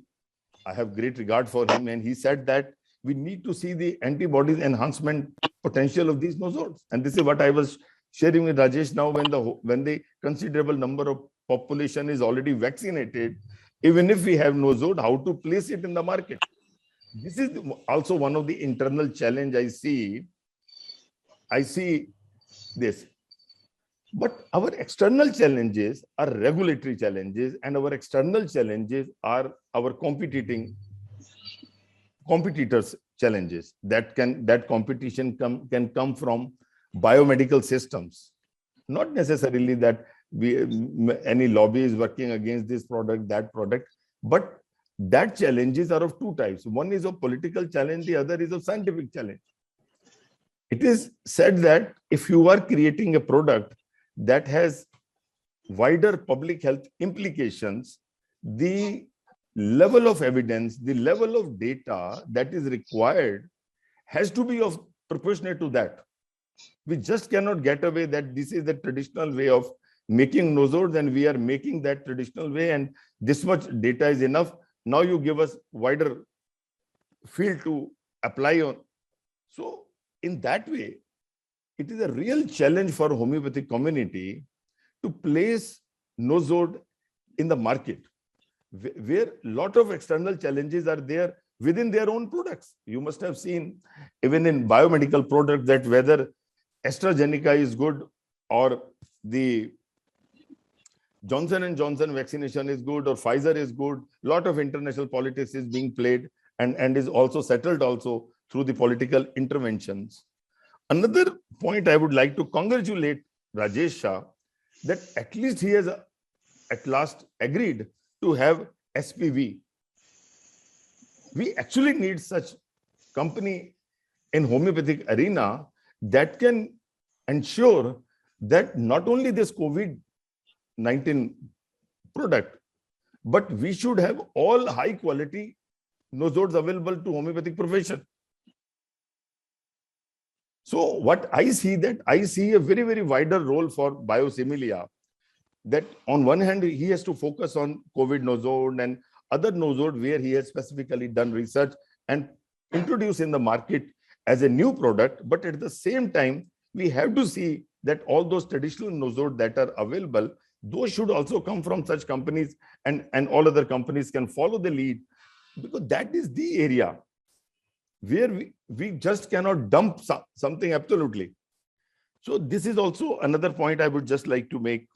I have great regard for him, and he said that we need to see the antibodies enhancement potential of these nosodes. And this is what I was sharing with Rajesh now. When the considerable number of population is already vaccinated, even if we have nosode, how to place it in the market? This is also one of the internal challenge I see. I see this. But our external challenges are regulatory challenges, and our external challenges are our competitors' challenges. That competition can come from biomedical systems. Not necessarily that any lobby is working against this product, that product, but that challenges are of two types. One is a political challenge, the other is a scientific challenge. It is said that if you are creating a product that has wider public health implications, the level of evidence, the level of data that is required has to be of proportionate to that. We just cannot get away that this is the traditional way of making nosodes and we are making that traditional way and this much data is enough. Now you give us wider field to apply on. So in that way, it is a real challenge for homeopathic community to place nosode in the market, where a lot of external challenges are there within their own products. You must have seen even in biomedical products that whether AstraZeneca is good or the Johnson & Johnson vaccination is good or Pfizer is good. A lot of international politics is being played and is also settled also through the political interventions. Another point I would like to congratulate Rajesh Shah that at least he has at last agreed to have SPV. We actually need such company in homeopathic arena that can ensure that not only this COVID-19 product, but we should have all high quality nosodes available to homeopathic profession. So what I see a very, very wider role for Biosimilia, that on one hand, he has to focus on COVID nosode and other nosode where he has specifically done research and introduced in the market as a new product. But at the same time, we have to see that all those traditional nosode that are available, those should also come from such companies and all other companies can follow the lead, because that is the area where we just cannot dump something absolutely. So this is also another point I would just like to make.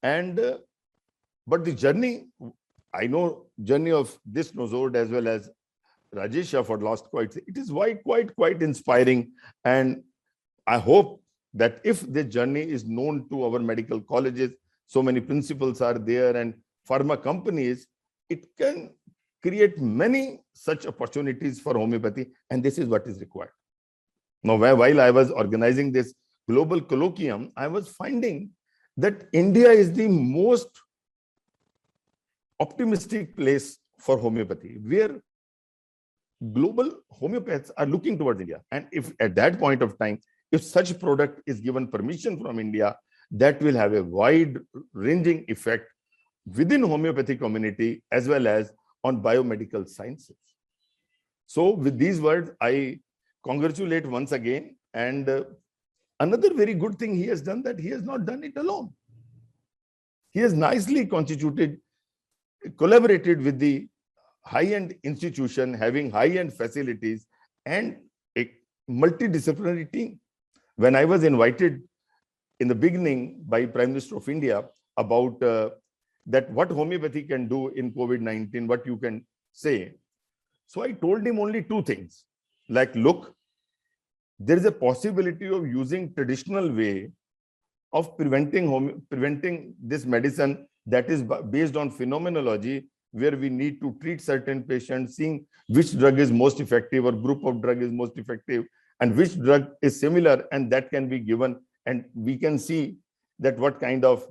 And but the journey, I know journey of this nosode as well as Rajesh Shah for last it is quite inspiring. And I hope that if the journey is known to our medical colleges, so many principals are there and pharma companies, it can create many such opportunities for homeopathy, and this is what is required. Now, while I was organizing this global colloquium, I was finding that India is the most optimistic place for homeopathy, where global homeopaths are looking towards India. And if at that point of time, if such product is given permission from India, that will have a wide ranging effect within homeopathy community as well as on biomedical sciences. So with these words, I congratulate once again. And another very good thing he has done, that he has not done it alone. He has nicely collaborated with the high-end institution having high-end facilities and a multidisciplinary team. When I was invited in the beginning by Prime Minister of India about that what homeopathy can do in COVID-19, what you can say. So I told him only two things. Like, look, there is a possibility of using traditional way of preventing this medicine that is based on phenomenology, where we need to treat certain patients, seeing which drug is most effective or group of drug is most effective and which drug is similar, and that can be given, and we can see that what kind of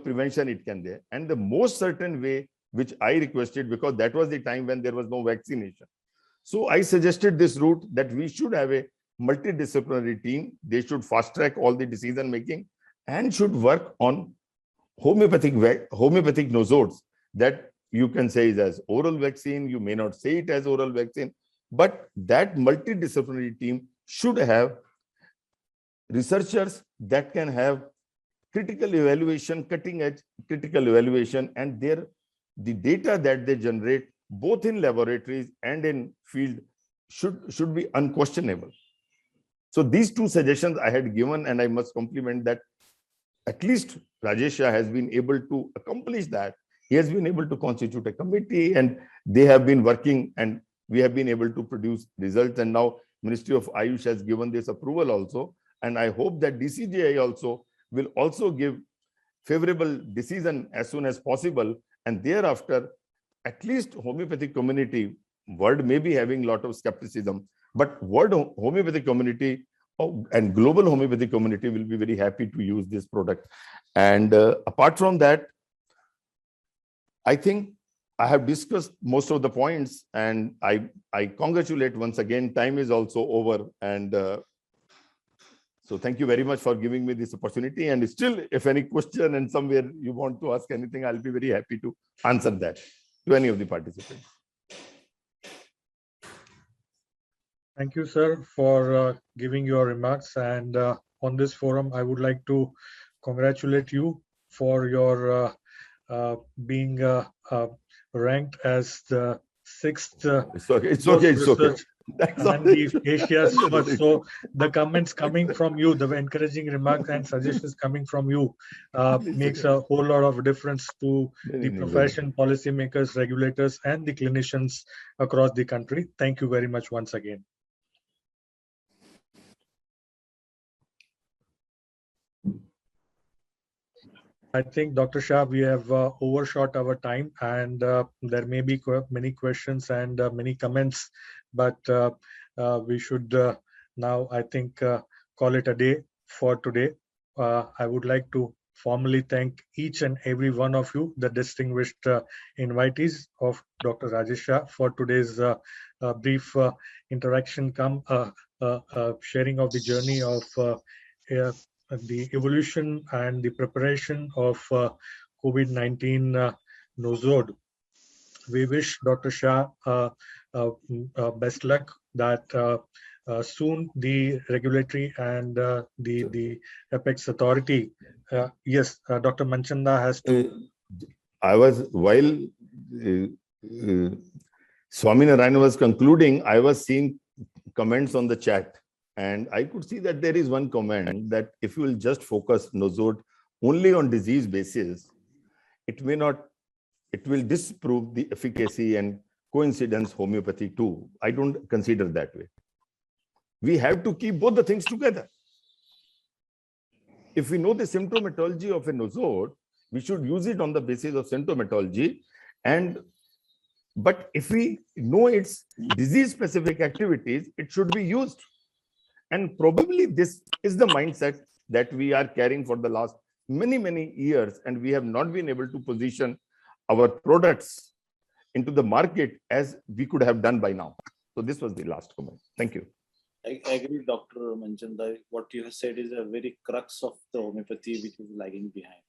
prevention it can there. And the most certain way which I requested, because that was the time when there was no vaccination. So I suggested this route, that we should have a multidisciplinary team. They should fast track all the decision making and should work on homeopathic nosodes that you can say is as oral vaccine. You may not say it as oral vaccine, but that multidisciplinary team should have researchers that can have critical evaluation, cutting edge critical evaluation, and the data that they generate both in laboratories and in field should be unquestionable. So these two suggestions I had given, and I must compliment that at least Rajesh Shah has been able to accomplish that. He has been able to constitute a committee, and they have been working, and we have been able to produce results. And now Ministry of Ayush has given this approval also. And I hope that DCGI also will also give favorable decision as soon as possible. And thereafter, at least homeopathic community, world may be having a lot of skepticism, but world homeopathic community and global homeopathic community will be very happy to use this product. And apart from that, I think I have discussed most of the points, and I congratulate once again. Time is also over, and so thank you very much for giving me this opportunity. And still, if any question and somewhere you want to ask anything, I'll be very happy to answer that to any of the participants. Thank you, sir, for giving your remarks. And on this forum, I would like to congratulate you for your being ranked as the 6th. It's okay. And the Asia's first. So the comments coming from you, the encouraging remarks and suggestions coming from you makes a whole lot of difference to the profession, policymakers, regulators, and the clinicians across the country. Thank you very much once again. I think, Dr. Shah, we have overshot our time, and there may be many questions and many comments, but we should now, I think, call it a day for today. I would like to formally thank each and every one of you, the distinguished invitees of Dr. Rajesh Shah, for today's brief interaction, sharing of the journey of the evolution and the preparation of COVID-19 nosode. We wish Dr. Shah best luck, that soon the regulatory and the Apex Authority. Yes, Dr. Manchanda has to. I was, while Swaminarayan was concluding, I was seeing comments on the chat. And I could see that there is one comment that if you will just focus nosode only on disease basis, it will disprove the efficacy and coincidence homeopathy too. I don't consider that way. We have to keep both the things together. If we know the symptomatology of a nosode, we should use it on the basis of symptomatology. But if we know its disease-specific activities, it should be used. And probably this is the mindset that we are carrying for the last many years, and we have not been able to position our products into the market as we could have done by now. So this was the last comment. Thank you. I agree, Dr. Manchanda. What you have said is a very crux of the homeopathy which is lagging behind.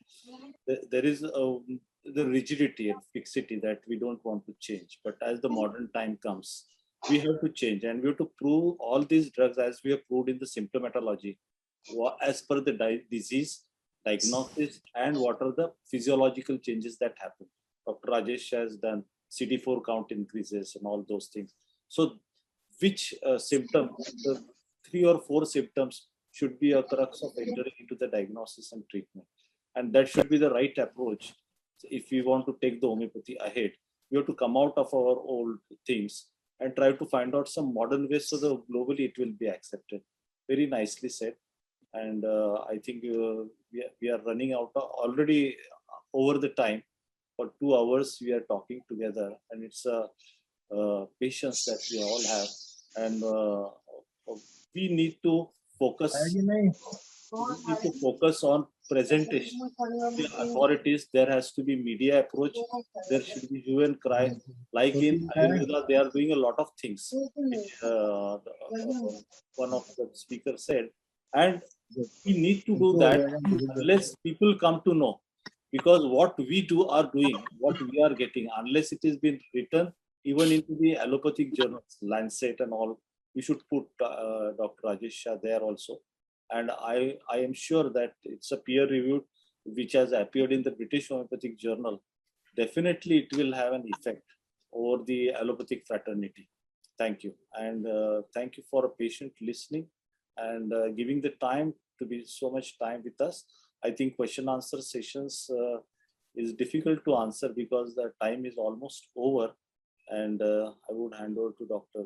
There is the rigidity and fixity that we don't want to change. But as the modern time comes, we have to change, and we have to prove all these drugs as we have proved in the symptomatology, as per the disease diagnosis, and what are the physiological changes that happen. Dr. Rajesh has done CD4 count increases and all those things. So which symptom, the 3 or 4 symptoms should be a crux of entering into the diagnosis and treatment. And that should be the right approach. So if we want to take the homeopathy ahead, we have to come out of our old things and try to find out some modern ways so that globally it will be accepted. Very nicely said. And I think we are running out already over the time. For 2 hours we are talking together, and it's a patience that we all have, and we need to focus. We need to focus on presentation. The authorities, there has to be media approach. There should be hue and cry. Like in Ayurveda, they are doing a lot of things, which one of the speakers said. And we need to do that unless people come to know. Because what we are doing, what we are getting, unless it has been written even into the allopathic journals, Lancet and all, we should put Dr. Rajesh Shah there also. And I am sure that it's a peer-reviewed, which has appeared in the British Homeopathic Journal. Definitely it will have an effect over the allopathic fraternity. Thank you. And thank you for a patient listening and giving the time to be so much time with us. I think question answer sessions is difficult to answer because the time is almost over. And I would hand over to Dr.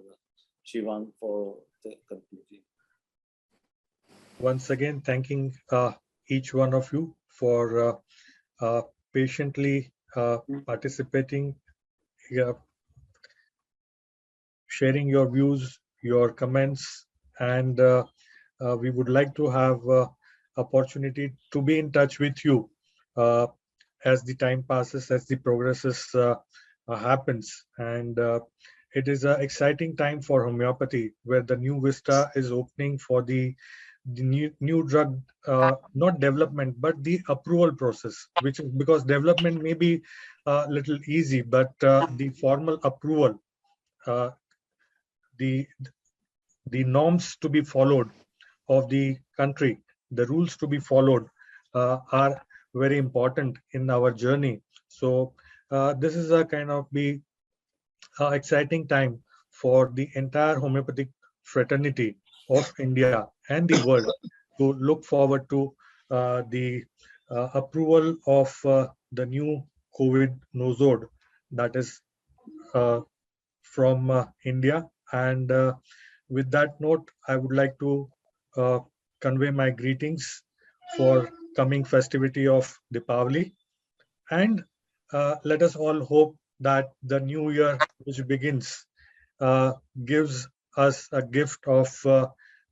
Shivang for the conclusion. Once again, thanking each one of you for patiently participating, sharing your views, your comments, and we would like to have opportunity to be in touch with you as the time passes, as the progresses happens. And it is an exciting time for homeopathy, where the new vista is opening for the new drug, not development, but the approval process, which is because development may be a little easy, but the formal approval, the norms to be followed of the country, the rules to be followed are very important in our journey. So this is a kind of the exciting time for the entire homeopathic fraternity of India and the world to look forward to the approval of the new COVID nosode that is from India. And with that note, I would like to convey my greetings for coming festivity of Deepavali. And let us all hope that the new year which begins gives us a gift of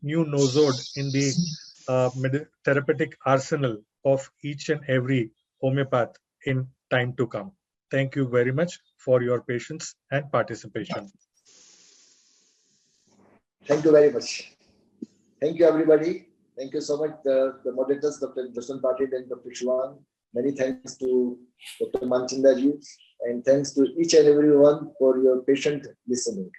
new nosode in the therapeutic arsenal of each and every homeopath in time to come. Thank you very much for your patience and participation. Thank you very much. Thank you, everybody. Thank you so much, the moderators, Dr. Joshan Patil and Dr. Shivang. Many thanks to Dr. Manchindaji, and thanks to each and everyone for your patient listening.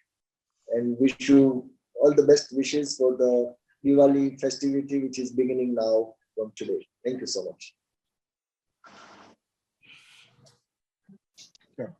And wish you all the best wishes for the Diwali festivity, which is beginning now from today. Thank you so much. Sure.